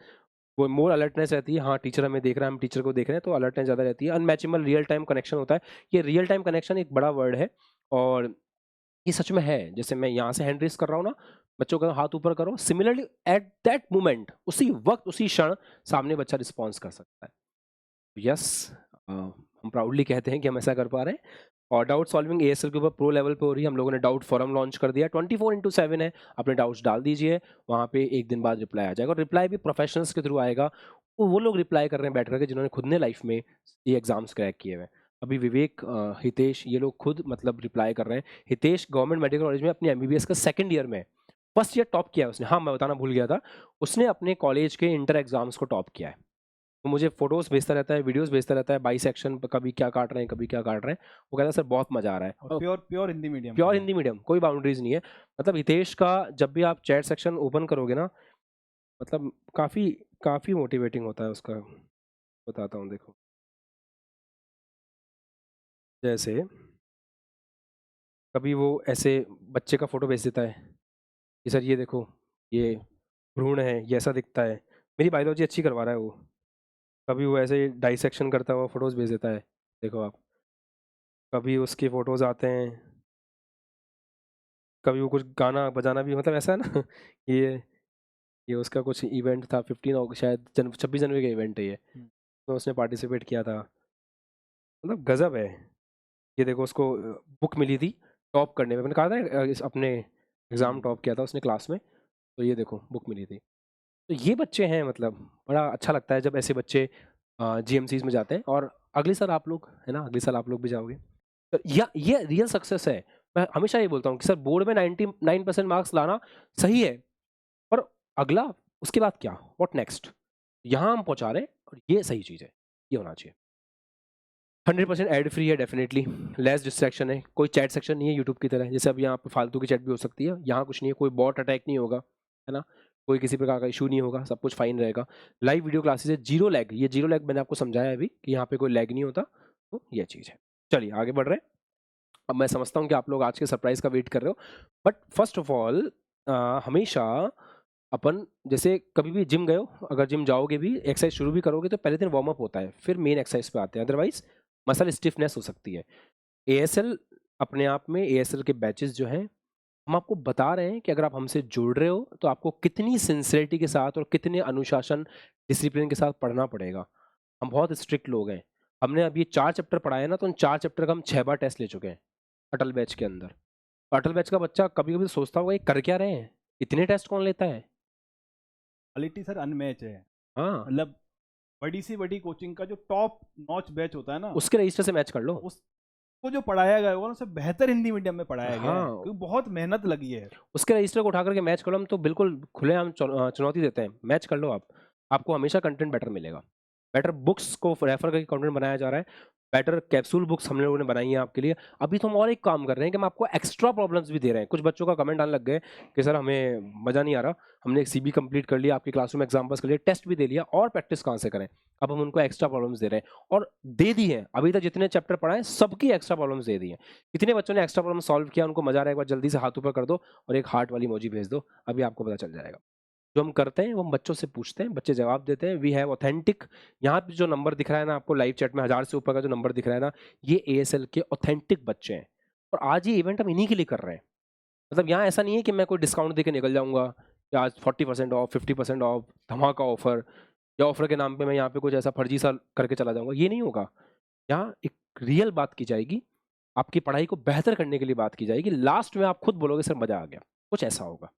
वो मोर अलर्टनेस रहती है, हाँ टीचर हमें देख रहा है, हम टीचर को देख रहे हैं, तो अलर्टनेस ज़्यादा रहती है। अनमैचेबल रियल टाइम कनेक्शन होता है, ये रियल टाइम कनेक्शन एक बड़ा वर्ड है और ये सच में है। जैसे मैं यहाँ से हैंड रेस कर रहा हूँ ना, बच्चों का हाथ ऊपर करो, सिमिलरली एट दैट मोमेंट, उसी वक्त उसी क्षण सामने बच्चा रिस्पॉन्स कर सकता है। यस, हम प्राउडली कहते हैं कि हम ऐसा कर पा रहे हैं और डाउट सॉल्विंग एएसएल के ऊपर प्रो लेवल पे हो रही है। हम लोगों ने डाउट फोरम लॉन्च कर दिया, 24/7 है, अपने डाउट्स डाल दीजिए, वहाँ पे एक दिन बाद रिप्लाई आ जाएगा और रिप्लाई भी प्रोफेशनल्स के थ्रू आएगा। वो लोग रिप्लाई कर रहे हैं बैठ करके जिन्होंने खुद ने लाइफ में ये एग्जाम्स क्रैक किए हुए हैं। अभी विवेक, हितेश, ये लोग खुद मतलब रिप्लाई कर रहे हैं। हितेश गवर्नमेंट मेडिकल कॉलेज में अपनी एमबीबीएस का सेकंड ईयर में, फर्स्ट ईयर टॉप किया है उसने। हाँ, मैं बताना भूल गया था, उसने अपने कॉलेज के इंटर एग्जाम्स को टॉप किया है। वो मुझे फ़ोटोज़ भेजता रहता है, वीडियोज़ भेजता रहता है, बाइसेक्शन पे कभी क्या काट रहे हैं, कभी क्या काट रहे हैं। वो कहता है सर बहुत मज़ा आ रहा है। और pure pure Hindi medium pure का है। हिंदी मीडियम, कोई बाउंड्रीज़ नहीं है। मतलब हितेश का जब भी आप चैट सेक्शन ओपन करोगे ना, मतलब काफ़ी काफ़ी मोटिवेटिंग होता है उसका। बताता हूँ देखो। जैसे कभी वो ऐसे बच्चे का फ़ोटो भेज देता है कि सर ये देखो, ये भ्रूण है, ये ऐसा दिखता है। मेरी बायोलॉजी अच्छी करवा रहा है वो। कभी वो ऐसे डाइसेक्शन करता हुआ फ़ोटोज़ भेज देता है, देखो आप। कभी उसके फ़ोटोज़ आते हैं, कभी वो कुछ गाना बजाना भी मतलब ऐसा है ना ये ये उसका कुछ इवेंट था 15 शायद 26 जनवरी का इवेंट है ये। हुँ। तो उसने पार्टिसिपेट किया था। मतलब गज़ब है। ये देखो उसको बुक मिली थी टॉप करने में। मैंने कहा था इस अपने एग्ज़ाम हुँ। टॉप किया था उसने क्लास में, तो ये देखो बुक मिली थी। तो ये बच्चे हैं मतलब बड़ा अच्छा लगता है जब ऐसे बच्चे जीएमसीज़ में जाते हैं और अगले साल आप लोग, है ना? अगले साल आप लोग भी जाओगे। तो या ये रियल सक्सेस है। मैं हमेशा ये बोलता हूँ कि सर बोर्ड में 99% मार्क्स लाना सही है, पर अगला उसके बाद क्या? What next? यहाँ हम पहुँचा रहे हैं और ये सही चीज़ है। ये होना चाहिए। 100% एड फ्री है डेफ़िनिटली, लेस डिस्ट्रैक्शन है, कोई चैट सेक्शन नहीं है यूट्यूब की तरह, जैसे अब यहाँ पे फालतू की चैट भी हो सकती है, यहाँ कुछ नहीं है, कोई बॉट अटैक नहीं होगा, है ना? कोई किसी प्रकार का इश्यू नहीं होगा, सब कुछ फ़ाइन रहेगा। लाइव वीडियो क्लासेस है, ज़ीरो लैग, ये ज़ीरो लैग मैंने आपको समझाया है अभी कि यहाँ पे कोई लैग नहीं होता, तो ये चीज़ है। चलिए आगे बढ़ रहे हैं। अब मैं समझता हूँ कि आप लोग आज के सरप्राइज़ का वेट कर रहे हो, बट फर्स्ट ऑफ ऑल हमेशा अपन जैसे कभी भी जिम गए हो, अगर जिम जाओगे भी, एक्सरसाइज शुरू भी करोगे तो पहले दिन वार्म अप होता है, फिर मेन एक्सरसाइज पे आते हैं, अदरवाइज़ मसल स्टिफनेस हो सकती है। एएसएल अपने आप में एएसएल के बैचेस जो हैं, हम आपको बता रहे हैं कि अगर आप हमसे जुड़ रहे हो, तो आपको कितनी सिंसियरिटी के साथ और कितने अनुशासन, डिसिप्लिन के साथ पढ़ना पड़ेगा। हम बहुत स्ट्रिक्ट लोग हैं। हमने अब ये 4 चैप्टर पढ़ाए हैं ना, तो उन 4 चैप्टर का हम 6 बार टेस्ट ले चुके हैं, अटल बैच के अंदर। अटल बैच का बच्चा कभी-कभी तो सोचता होगा, ये कर क्या रहे हैं? इतने टेस्ट कौन लेता है? क्वालिटी सर अनमैच है। हाँ, मतलब बड़ी से बड़ी कोचिंग का जो टॉप नॉच बैच होता है ना, उसके रजिस्टर से मैच कर लो। उसको जो पढ़ाया गया होगा ना, उससे बेहतर हिंदी मीडियम में पढ़ाया गया है, हाँ, क्योंकि बहुत मेहनत लगी है। उसके रजिस्टर को उठा करके मैच कर लो, हम तो बिल्कुल खुलेआम चुनौती देते हैं, मैच कर लो आप। आपको हमेशा कंटेंट बेटर मिलेगा। बेटर बुक्स को रेफर करके कंटेंट बनाया जा रहा है, बेटर कैप्सूल बुक्स हम लोगों ने बनाई हैं आपके लिए। अभी तो हम और एक काम कर रहे हैं कि हम आपको एक्स्ट्रा प्रॉब्लम्स भी दे रहे हैं। कुछ बच्चों का कमेंट आने लग गए कि सर हमें मज़ा नहीं आ रहा, हमने एक सीबी कंप्लीट कर लिया, आपकी क्लासरूम एग्जाम्पल्स कर लिए, टेस्ट भी दे लिया और प्रैक्टिस कहाँ से करें? अब हम उनको एक्स्ट्रा प्रॉब्लम्स दे रहे हैं और दे दी हैं। अभी तक जितने चैप्टर पढ़ाए सबकी एक्स्ट्रा प्रॉब्लम्स दे दी हैं। कितने बच्चों ने एक्स्ट्रा प्रॉब्लम सॉल्व किया, उनको मज़ा आ रहा है, एक बार जल्दी से हाथ ऊपर कर दो और एक हार्ट वाली इमोजी भेज दो, अभी आपको पता चल जाएगा। जो हम करते हैं वो हम बच्चों से पूछते हैं, बच्चे जवाब देते हैं, वी हैव ऑथेंटिक। यहाँ पे जो नंबर दिख रहा है ना आपको लाइव चैट में 1000 से ऊपर का जो नंबर दिख रहा है ना, ये एएसएल के ऑथेंटिक बच्चे हैं और आज ये इवेंट हम इन्हीं के लिए कर रहे हैं। मतलब यहाँ ऐसा नहीं है कि मैं कोई डिस्काउंट देके निकल जाऊँगा या आज 40% ऑफ, 50% ऑफ, धमाका ऑफर या ऑफर के नाम पे मैं यहाँ पे कुछ ऐसा फर्जी सा करके चला जाऊँगा, ये नहीं होगा। यहाँ एक रियल बात की जाएगी, आपकी पढ़ाई को बेहतर करने के लिए बात की जाएगी, लास्ट में आप खुद बोलोगे सर मज़ा आ गया, कुछ ऐसा होगा।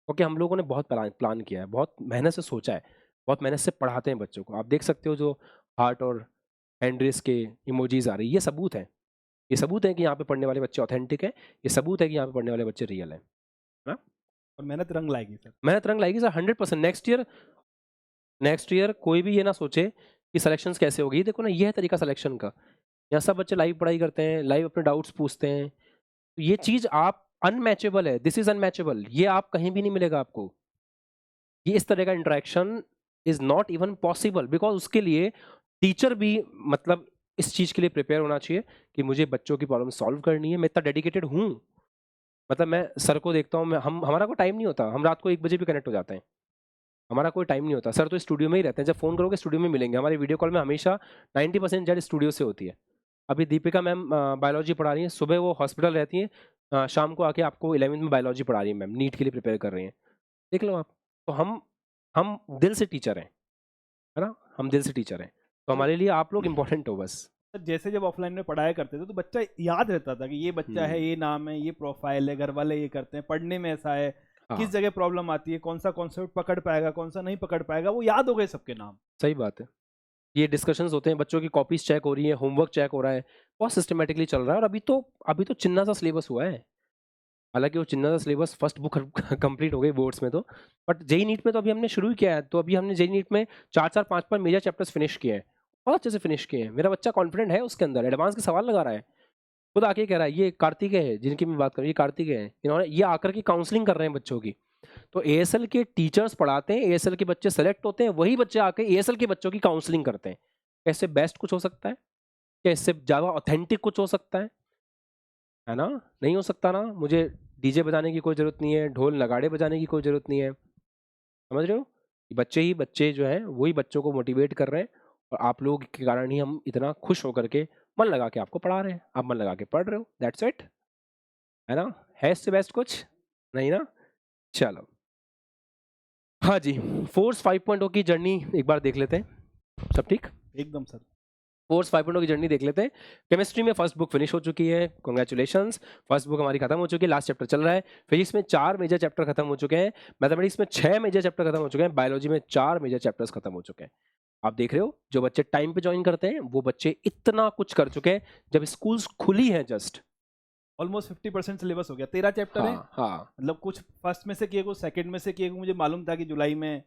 क्योंकि हम लोगों ने बहुत प्लान किया है, बहुत मेहनत से सोचा है, बहुत मेहनत से पढ़ाते हैं बच्चों को। आप देख सकते हो जो हार्ट और हैंड रेज़ के इमोजीज़ आ रही है, ये सबूत है। ये सबूत है कि यहाँ पे पढ़ने वाले बच्चे ऑथेंटिक हैं, ये सबूत है कि यहाँ पे पढ़ने वाले बच्चे रियल हैं। है ना? और मेहनत रंग लाएगी सर। मेहनत रंग लाएगी सर 100%। नेक्स्ट ईयर कोई भी ये ना सोचे कि सिलेक्शंस कैसे होगी। ये देखो ना, ये है तरीका सिलेक्शन का। यहाँ सब बच्चे लाइव पढ़ाई करते हैं, लाइव अपने डाउट्स पूछते हैं। तो ये चीज़ आप अनमैचेबल है, दिस इज़ अनमैचेबल। ये आप कहीं भी नहीं मिलेगा आपको। ये इस तरह का interaction is not even possible because उसके लिए टीचर भी मतलब इस चीज़ के लिए प्रिपेयर होना चाहिए कि मुझे बच्चों की प्रॉब्लम सॉल्व करनी है, मैं इतना डेडिकेटेड हूँ। मतलब मैं सर को देखता हूँ, मैं हम हमारा कोई टाइम नहीं होता, हम रात को 1 बजे भी कनेक्ट हो जाते हैं। हमारा कोई टाइम नहीं होता, सर तो स्टूडियो में ही रहते हैं, जब फ़ोन करोगे स्टूडियो में मिलेंगे। हमारी वीडियो कॉल में हमेशा 90% जेड स्टूडियो से होती है। अभी दीपिका मैम बायोलॉजी पढ़ा रही हैं, सुबह वो हॉस्पिटल रहती हैं, शाम को आके आपको 11वीं में बायोलॉजी पढ़ा रही हैं मैम, नीट के लिए प्रिपेयर कर रही हैं। देख लो आप। तो हम दिल से टीचर हैं, है ना? हम दिल से टीचर हैं। तो सर हमारे लिए आप लोग इम्पोर्टेंट हो बस। सर, जैसे जब ऑफलाइन में पढ़ाया करते थे तो बच्चा याद रहता था कि ये बच्चा है, हुँ। ये नाम है, ये प्रोफाइल है, घर वाले ये करते हैं, पढ़ने में ऐसा है, किस हाँ, जगह प्रॉब्लम आती है, कौन सा कॉन्सेप्ट पकड़ पाएगा, कौन सा नहीं पकड़ पाएगा, वो याद हो गए सबके नाम। सही बात है। ये डिस्कशंस होते हैं, बच्चों की कॉपीज़ चेक हो रही हैं, होमवर्क चेक हो रहा है, बहुत सिस्टमैटिकली चल रहा है और अभी तो चिन्ना सा सिलेबस हुआ है। हालांकि वो चिन्ना दा सिलेबस फर्स्ट बुक कंप्लीट हो गई बोर्ड्स में तो, बट जेई नीट में तो अभी हमने शुरू ही किया है। तो अभी हमने जेई नीट में 4-4 5-5 मेजर चैप्टर्स फिनिश किए हैं, बहुत अच्छे से फिनिश किए हैं। मेरा बच्चा कॉन्फिडेंट है उसके अंदर, एडवांस के सवाल लगा रहा है, खुद आके कह रहा है। ये कार्तिकेय है जिनकी मैं बात कर रहा हूँ, ये कार्तिकेय है, इन्होंने ये आकर के काउंसलिंग कर रहे हैं बच्चों की। तो एएसएल के टीचर्स पढ़ाते हैं, एएसएल के बच्चे सेलेक्ट होते हैं, वही बच्चे आके एएसएल के बच्चों की काउंसलिंग करते हैं। क्या इससे बेस्ट कुछ हो सकता है? क्या इससे ज़्यादा ऑथेंटिक कुछ हो सकता है ना? नहीं हो सकता ना। मुझे डीजे बजाने की कोई ज़रूरत नहीं है, ढोल नगाड़े बजाने की कोई ज़रूरत नहीं है, समझ रहे हो? ये बच्चे ही बच्चे जो हैं वही बच्चों को मोटिवेट कर रहे हैं, और आप लोग के कारण ही हम इतना खुश होकर के मन लगा के आपको पढ़ा रहे हैं। आप मन लगा के पढ़ रहे हो, दैट्स इट, है ना? है इससे बेस्ट कुछ? नहीं ना? चलो, हाँ जी, फोर्स 5.0 की जर्नी एक बार देख लेते हैं। सब ठीक? एकदम सर। फोर्स 5.0 की जर्नी देख लेते हैं। केमिस्ट्री में फर्स्ट बुक फिनिश हो चुकी है, कांग्रेचुलेशंस, फर्स्ट बुक हमारी खत्म हो चुकी है, लास्ट चैप्टर चल रहा है। फिजिक्स में 4 मेजर चैप्टर खत्म हो चुके हैं, मैथमेटिक्स में 6 मेजर चैप्टर खत्म हो चुके हैं, बायोलॉजी में 4 मेजर चैप्टर्स खत्म हो चुके हैं। आप देख रहे हो, जो बच्चे टाइम पे ज्वाइन करते हैं वो बच्चे इतना कुछ कर चुके हैं। जब स्कूल्स खुली हैं जस्ट, ऑलमोस्ट 50% सिलेबस हो गया। 13 चैप्टर है, हाँ, मतलब कुछ फर्स्ट में से किए, कुछ सेकंड में से किए। मुझे मालूम था कि जुलाई में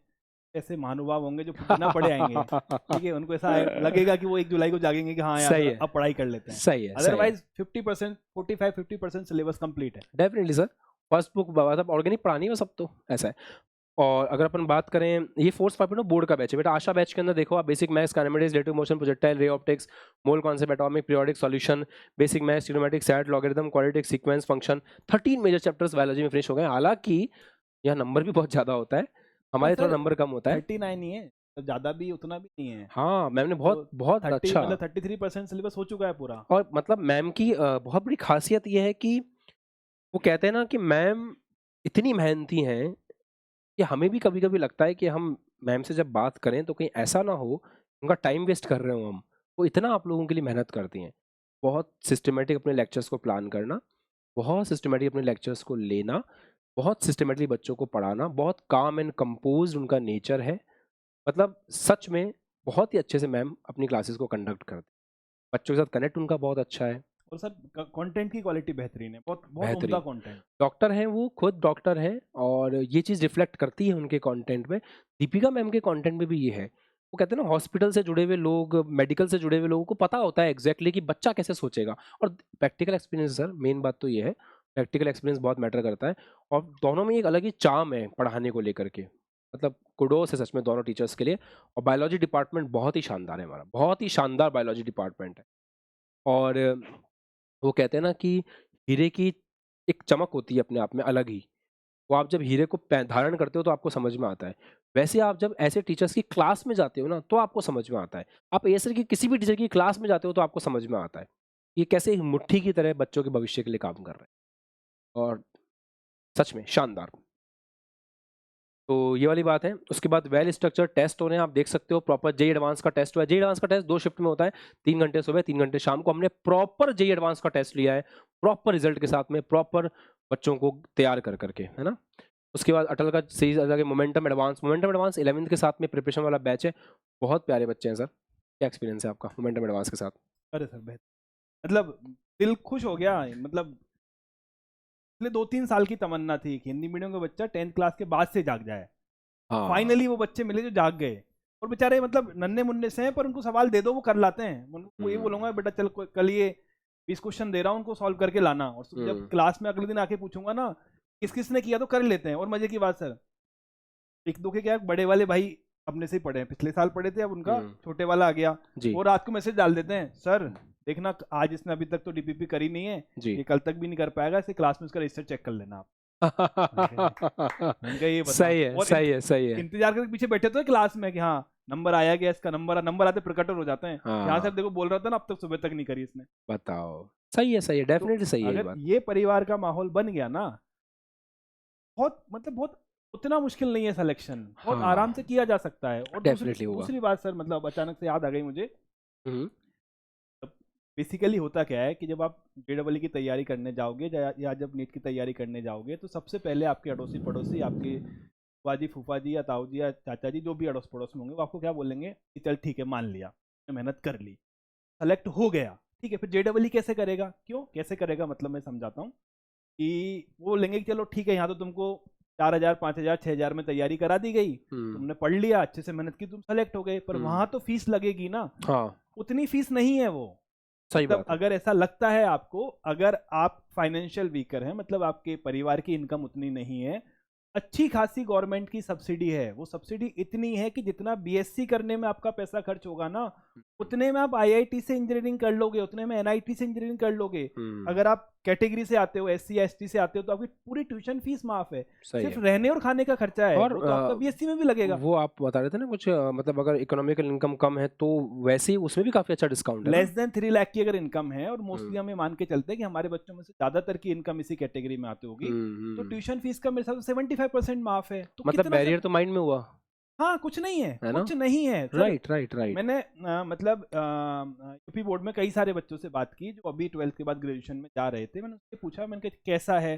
ऐसे महानुभाव होंगे जो बिना पढ़े आएंगे, ठीक है, उनको ऐसा लगेगा कि वो 1 जुलाई को जागेंगे कि हाँ यार सही है, अब पढ़ाई कर लेते हैं। सही है, अदरवाइज 50%, 45-50% सिलेबस कंप्लीट है। Definitely sir. फर्स्ट बुक मतलब ऑर्गेनिक पढ़ानी है सब, तो ऐसा है। और अगर अपन बात करें, ये फोर्स 5.0 बोर्ड का बैच है बेटा। आशा बैच के अंदर देखो आप, basic maths, kinematics, relative motion, projectile, ray optics, mole concept, atomic periodic solution, basic maths, trigonometric, set, logarithm, quadratic, sequence, function, 13 major chapters biology में फिनिश हो गए। हालांकि यह नंबर भी बहुत ज्यादा होता है, हाँ हमारे थोड़ा सर, नंबर कम होता है। 39 ही है, तो ज्यादा भी उतना भी नहीं है। हाँ, मैम ने तो बहुत बहुत 30 अच्छा, मतलब 33% सिलेबस हो चुका है पूरा। और मतलब मैम की बहुत बड़ी खासियत यह है कि वो कहते हैं ना कि मैम इतनी मेहनती हैं कि हमें भी कभी कभी लगता है कि हम मैम से जब बात करें तो कहीं ऐसा ना हो उनका टाइम वेस्ट कर रहे हो हम। वो इतना आप लोगों के लिए मेहनत करती हैं, बहुत सिस्टमेटिक अपने लेक्चर्स को प्लान करना, बहुत सिस्टमेटिक अपने लेक्चर्स को लेना, बहुत सिस्टमेटिकली बच्चों को पढ़ाना, बहुत काम एंड कंपोज उनका नेचर है। मतलब सच में बहुत ही अच्छे से मैम अपनी क्लासेस को कंडक्ट करते हैं, बच्चों के साथ कनेक्ट उनका बहुत अच्छा है। और सर कंटेंट की क्वालिटी बेहतरीन है, बहुत बहुत उम्दा बेहतरीन कंटेंट। डॉक्टर हैं, वो खुद डॉक्टर हैं, और ये चीज़ रिफ्लेक्ट करती है उनके कंटेंट में। दीपिका मैम के कंटेंट में भी ये है। वो कहते हैं ना, हॉस्पिटल से जुड़े हुए लोग, मेडिकल से जुड़े हुए लोगों को पता होता है एग्जैक्टली कि बच्चा कैसे सोचेगा। और प्रैक्टिकल एक्सपीरियंस सर, मेन बात तो ये है, प्रैक्टिकल एक्सपीरियंस बहुत मैटर करता है। और दोनों में एक अलग ही चार्म है पढ़ाने को लेकर के, मतलब कुडोस है सच में दोनों टीचर्स के लिए। और बायोलॉजी डिपार्टमेंट बहुत ही शानदार है हमारा, बहुत ही शानदार बायोलॉजी डिपार्टमेंट है। और वो कहते हैं ना कि हीरे की एक चमक होती है अपने आप में अलग ही। वो आप जब हीरे को धारण करते हो तो आपको समझ में आता है। वैसे आप जब ऐसे टीचर्स की क्लास में जाते हो ना तो आपको समझ में आता है। आप एएसएल की किसी भी टीचर की क्लास में जाते हो तो आपको समझ में आता है ये कैसे मुट्ठी की तरह बच्चों के भविष्य के लिए काम कर रहे हैं। और सच में शानदार। तो ये वाली बात है। उसके बाद वेल स्ट्रक्चर टेस्ट हो रहे हैं, आप देख सकते हो। प्रॉपर जेई एडवांस का टेस्ट हुआ है। जेई एडवांस का टेस्ट 2 शिफ्ट में होता है, 3 घंटे सुबह, 3 घंटे शाम को। हमने प्रॉपर जेई एडवांस का टेस्ट लिया है, प्रॉपर रिजल्ट के साथ में, प्रॉपर बच्चों को तैयार कर करके, है ना। उसके बाद अटल का सही अलग है, मोमेंटम एडवांस 11th के साथ में प्रिपरेशन वाला बैच है। बहुत प्यारे बच्चे हैं सर। क्या एक्सपीरियंस है आपका मोमेंटम एडवांस के साथ? अरे सर बेहतर, मतलब दिल खुश हो गया। मतलब पिछले 2-3 साल की तमन्ना थी कि हिंदी मीडियम का बच्चा 10th क्लास के बाद से जाग जाए। हाँ, फाइनली वो बच्चे मिले जो जाग गए। और बेचारे मतलब नन्हे मुन्ने से हैं, पर उनको सवाल दे दो वो कर लाते हैं। उनको ये बोलूंगा बेटा चल कल ये 20 क्वेश्चन दे रहा हूँ, उनको सॉल्व करके लाना। और जब क्लास में अगले दिन आके पूछूंगा ना किस किस ने किया, तो कर लेते हैं। और मजे की बात सर, एक दो के क्या, बड़े वाले भाई अपने से ही पढ़े हैं, पिछले साल पढ़े थे, अब उनका छोटे वाला आ गया। जी वो रात को मैसेज डाल देते हैं, सर देखना आज इसने अभी तक तो डीपीपी करी नहीं है, जी। ये कल तक भी नहीं कर पाएगा, इसे क्लास में उसका रजिस्टर चेक कर लेना आप। उनका ये बता, सही है, और सही है, सही है। इंतजार करके पीछे बैठे तो क्लास में कि हाँ नंबर आया गया, इसका नंबर आते प्रकट हो जाते हैं। यहाँ सर देखो बोल रहा था ना अब तक सुबह तक नहीं करी इसने। बताओ, सही है, सही है, डेफिनेटली सही है ये अगर बात। ये परिवार का माहौल बन गया ना, बहुत मतलब बहुत उतना मुश्किल नहीं है सिलेक्शन, बहुत हाँ, आराम से किया जा सकता है। और डेफिनेटली होगा। दूसरी बात सर, मतलब अचानक से याद आ गई मुझे। हम्म, बेसिकली होता क्या है कि जब आप जेईई की तैयारी करने जाओगे या जब नीट की तैयारी करने जाओगे, तो सबसे पहले आपके अड़ोसी पड़ोसी, आपके फूफा जी, फूफा जी या ताऊ जी या चाचा जी, जो भी अड़ोस पड़ोस में होंगे, वो आपको क्या बोलेंगे कि चल ठीक है मान लिया, मेहनत कर ली, सेलेक्ट हो गया, ठीक है, फिर जेईई कैसे करेगा, क्यों कैसे करेगा, मतलब मैं समझाता हूँ। कि वो लेंगे कि चलो ठीक है, यहाँ तो तुमको 4,000 5,000 6,000 में तैयारी करा दी गई, तुमने पढ़ लिया, अच्छे से मेहनत की, तुम सेलेक्ट हो गए, पर वहां तो फीस लगेगी ना। हाँ उतनी फीस नहीं है वो। सही मतलब बात है। अगर ऐसा लगता है आपको, अगर आप फाइनेंशियल वीकर हैं, मतलब आपके परिवार की इनकम उतनी नहीं है, अच्छी खासी गवर्नमेंट की सब्सिडी है। वो सब्सिडी इतनी है कि जितना बीएससी करने में आपका पैसा खर्च होगा ना, उतने में आप आईआईटी से इंजीनियरिंग कर लोगे, उतने में एनआईटी से इंजीनियरिंग कर लोगे। अगर आप कैटेगरी से आते हो, एससी एसटी से आते हो, तो आपकी पूरी ट्यूशन फीस माफ है। सही सिर्फ है। रहने और खाने का खर्चा है, और वो तो आपका बीएससी में भी लगेगा। वो आप बता रहे थे ना कुछ मतलब अगर इकोनॉमिकल इनकम कम है तो वैसे ही उसमें भी काफी अच्छा डिस्काउंट है ना? लेस देन 3 लाख की अगर इनकम है, और मोस्टली हम ये मान के चलते हैं कि हमारे बच्चों में से ज्यादातर की इनकम इसी कैटेगरी में आती होगी, तो ट्यूशन फीस का मेरे हिसाब से 75% माफ है। तो मतलब कितना बैरियर तो माइंड में हुआ हाँ, कुछ नहीं है, है ना? कुछ नहीं है सर। Right right right. मैंने मतलब यूपी बोर्ड में कई सारे बच्चों से बात की जो अभी 12th के बाद ग्रेजुएशन में जा रहे थे। मैंने उससे पूछा, मैंने कहा कैसा है,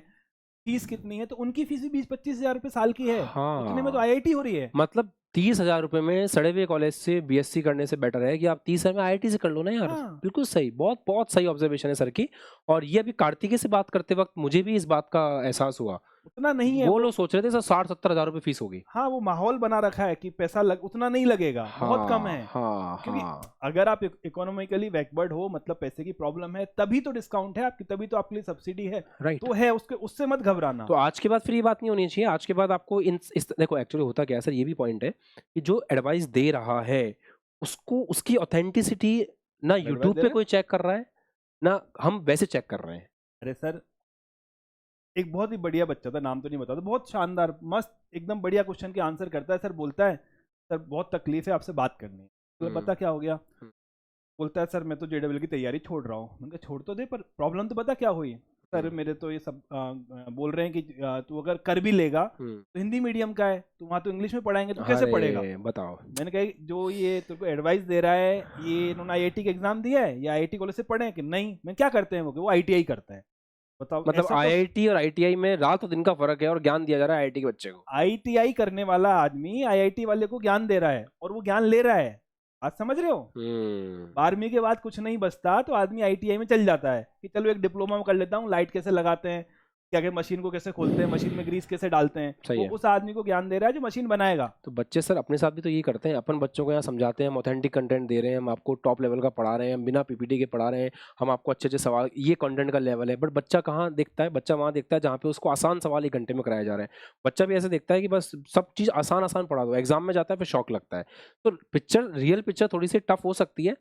फीस कितनी है, तो उनकी फीस भी 20-25 हजार रुपए साल की है। उतने में तो हाँ आईआईटी हो रही है। मतलब 30,000 रुपए में सड़े हुए कॉलेज से बीएससी करने से बेटर है कि आप 30,000 में आईआईटी से कर लो ना यार। हाँ, बिल्कुल सही, बहुत बहुत सही ऑब्जर्वेशन है सर की। और ये अभी कार्तिकेय से बात करते वक्त मुझे भी इस बात का एहसास हुआ। उतना नहीं है वो वो। लोग सोच रहे थे सर 60-70 हजार रुपए फीस होगी। हाँ, वो माहौल बना रखा है कि पैसा उतना नहीं लगेगा, बहुत कम हाँ है। हाँ क्योंकि हाँ अगर आप इकोनॉमिकली बैकवर्ड हो, मतलब पैसे की प्रॉब्लम है, तभी तो डिस्काउंट है आपकी, तभी तो आपके लिए सब्सिडी है। राइट। तो है, उसके उससे मत घबराना। तो आज के बाद फिर ये बात नहीं होनी चाहिए। आज के बाद आपको इस देखो एक्चुअली होता क्या है सर, ये भी पॉइंट है कि जो एडवाइस दे रहा है उसको उसकी ऑथेंटिसिटी ना एडवाइस यूट्यूब दे पे रहे हैं। कोई चेक कर रहा है ना हम वैसे चेक कर रहे हैं। अरे सर, एक बहुत ही बढ़िया बच्चा था, नाम तो नहीं बताता, बहुत शानदार मस्त एकदम बढ़िया क्वेश्चन के आंसर करता है। सर बोलता है, सर बहुत तकलीफ है, आपसे बात करनी है। तो हम्म, पता क्या हो गया? हम्म, बोलता है, सर मैं तो जेडब्ल्यू की तैयारी छोड़ रहा हूँ। मैंने कहा छोड़ तो दे, पर प्रॉब्लम तो पता क्या हुई? सर हम्म, मेरे तो ये सब बोल रहे हैं कि तू अगर कर भी लेगा हम्म। तो हिंदी मीडियम का है, तो वहाँ तो इंग्लिश में पढ़ाएंगे, तो कैसे पढ़ेगा? अरे बताओ। मैंने कहा जो ये तेरे को एडवाइस दे रहा है, ये इन्होंने आईआईटी का एग्जाम दिया है या आईआईटी कॉलेज से पढ़े हैं कि नहीं? मैं क्या करते हैं वो आईटीआई करते हैं। बताओ, मतलब ऐसा तो आईआईटी और आईटीआई में रात और दिन का फर्क है और ज्ञान दिया जा रहा है आईआईटी के बच्चे को। आईटीआई करने वाला आदमी आईआईटी वाले को ज्ञान दे रहा है, और वो ज्ञान ले रहा है। आप समझ रहे हो? हम्म। 12वीं के बाद कुछ नहीं बचता, तो आदमी आईटीआई में चल जाता है कि चलो एक डिप्लोमा में कर लेता हूँ, लाइट कैसे लगाते हैं, क्या क्या मशीन को कैसे खोलते हैं, मशीन में ग्रीस कैसे डालते हैं। सही वो है। उस आदमी को ज्ञान दे रहा है जो मशीन बनाएगा। तो बच्चे सर अपने साथ भी तो यही करते हैं। अपन बच्चों को यहाँ समझाते हैं, हम ऑथेंटिक कंटेंट दे रहे हैं, हम आपको टॉप लेवल का पढ़ा रहे हैं, हम बिना पीपीटी के पढ़ा रहे हैं, हम आपको अच्छे अच्छे सवाल, ये कंटेंट का लेवल है। बट बच्चा कहाँ देखता है? बच्चा वहाँ देखता है जहाँ पे उसको आसान सवाल 1 घंटे में कराया जा रहा है। बच्चा भी ऐसे देखता है कि बस सब चीज़ आसान आसान पढ़ा दो, एग्जाम में जाता है फिर शौक लगता है। तो पिक्चर, रियल पिक्चर थोड़ी सी टफ हो सकती है,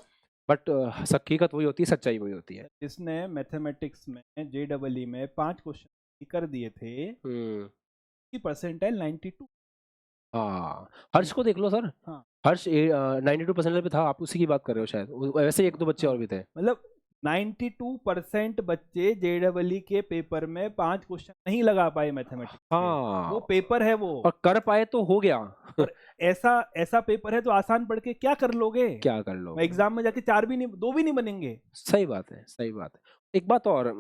बट हकीकत वही होती है, सच्चाई वही होती है। जिसने मैथमेटिक्स में जेडब्ल्यू में 5 क्वेश्चन कर दिए थे, हम्म। उसकी परसेंटाइल 92। हाँ हर्ष को देख लो सर। हाँ, हर्ष 92% पे था, आप उसी की बात कर रहे हो शायद। वैसे एक दो बच्चे हाँ, और भी थे। मतलब 92% बच्चे जेडब्ल्यू के पेपर में 5 क्वेश्चन नहीं लगा पाए मैथमेटिक्स के। हाँ वो पेपर है वो। और कर पाए तो हो गया। और ऐसा ऐसा पेपर है तो आसान पढ़ के क्या कर लोगे? क्या कर लो। एग्जाम में जाके 4 भी नहीं, 2 भी नहीं बनेंगे। सही बात है, सही बात है। एक बात और,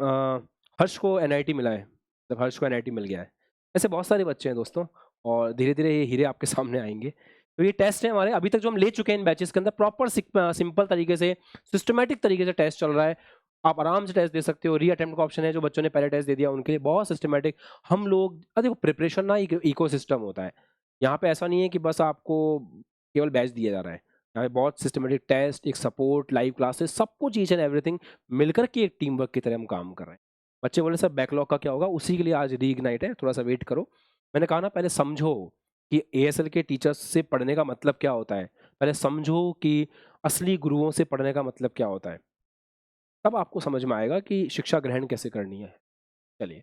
हर्ष को एनआईटी मिला है, जब हर्ष को एनआईटी मिल गया है, ऐसे बहुत सारे बच्चे हैं दोस्तों, और धीरे धीरे ये हीरे आपके सामने आएंगे। तो ये टेस्ट है हमारे अभी तक जो हम ले चुके हैं इन बैचेस के अंदर, प्रॉपर सिंपल तरीके से, सिस्टमेटिक तरीके से टेस्ट चल रहा है। आप आराम से टेस्ट दे सकते हो। री अटेम्प्ट का ऑप्शन है, जो बच्चों ने पहले टेस्ट दे दिया उनके लिए बहुत सिस्टमेटिक। हम लोग देखो, प्रिपरेशन ना एक इको सिस्टम होता है। यहाँ पे ऐसा नहीं है कि बस आपको केवल बैच दिया जा रहा है। यहाँ पे बहुत सिस्टमेटिक टेस्ट, एक सपोर्ट, लाइव क्लासेस, सब कुछ ईच एंड एवरीथिंग मिलकर के एक टीम वर्क की तरह हम काम कर रहे हैं। बच्चे बोले सर बैकलॉग का क्या होगा? उसी के लिए आज रीइग्नाइट है, थोड़ा सा वेट करो। मैंने कहा ना, पहले समझो कि एएसएल के टीचर्स से पढ़ने का मतलब क्या होता है। पहले समझो कि असली गुरुओं से पढ़ने का मतलब क्या होता है, तब आपको समझ में आएगा कि शिक्षा ग्रहण कैसे करनी है। चलिए,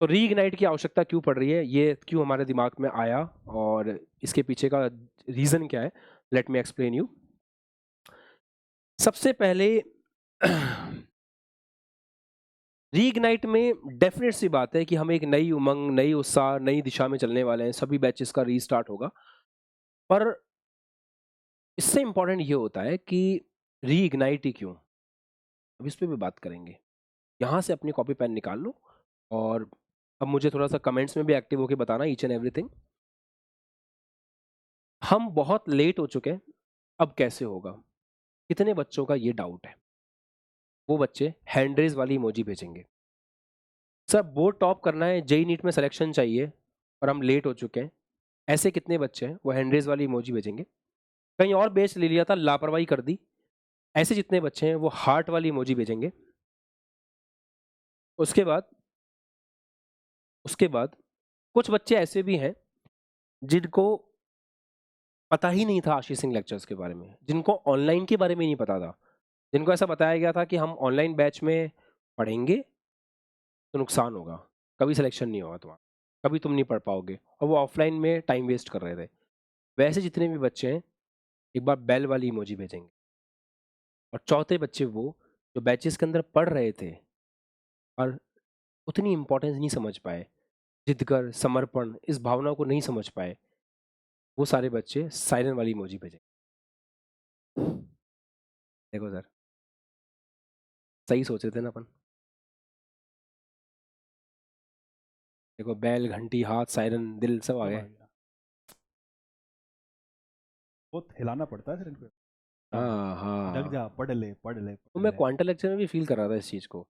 तो रीइग्नाइट की आवश्यकता क्यों पड़ रही है, ये क्यों हमारे दिमाग में आया, और इसके पीछे का रीज़न क्या है, लेट मी एक्सप्लेन यू। सबसे पहले रीइग्नाइट में डेफिनेट सी बात है कि हम एक नई उमंग, नई उत्साह, नई दिशा में चलने वाले हैं। सभी बैचेस का रीस्टार्ट होगा, पर इससे इंपॉर्टेंट ये होता है कि रीइग्नाइट ही क्यों, अब इस पे भी बात करेंगे। यहाँ से अपनी कॉपी पेन निकाल लो, और अब मुझे थोड़ा सा कमेंट्स में भी एक्टिव होकर बताना ईच एंड एवरीथिंग। हम बहुत लेट हो चुके हैं, अब कैसे होगा? कितने बच्चों का ये डाउट है? वो बच्चे हैंड रेज वाली इमोजी भेजेंगे। सर बोर्ड टॉप करना है, जेईई नीट में सिलेक्शन चाहिए और हम लेट हो चुके हैं, ऐसे कितने बच्चे हैं वो हैंड रेज वाली इमोजी भेजेंगे। कहीं और बेच ले लिया था, लापरवाही कर दी, ऐसे जितने बच्चे हैं वो हार्ट वाली इमोजी भेजेंगे। उसके बाद उसके बाद कुछ बच्चे ऐसे भी हैं जिनको पता ही नहीं था आशीष सिंह लेक्चर्स के बारे में, जिनको ऑनलाइन के बारे में नहीं पता था, जिनको ऐसा बताया गया था कि हम ऑनलाइन बैच में पढ़ेंगे तो नुकसान होगा, कभी सिलेक्शन नहीं होगा तुम्हारा, कभी तुम नहीं पढ़ पाओगे, और वो ऑफलाइन में टाइम वेस्ट कर रहे थे। वैसे जितने भी बच्चे हैं एक बार बेल वाली इमोजी भेजेंगे। और चौथे बच्चे वो जो बैचेस के अंदर पढ़ रहे थे और उतनी इंपॉर्टेंस नहीं समझ पाए, जिद कर समर्पण इस भावना को नहीं समझ पाए, वो सारे बच्चे साइरन वाली इमोजी भेजेंगे। देखो सर, सही सोचे थे ना अपन। देखो बैल, घंटी, हाथ, सायरन, दिल सब आ सब आ गए। गया। बहुत हिलाना पड़ता है सर इनको। हाँ जग हाँ, जा, पढ़ ले पढ़ ले तो पढ़ मैं ले। क्वांटल लेक्चर में भी फील कर रहा था इस चीज़ को।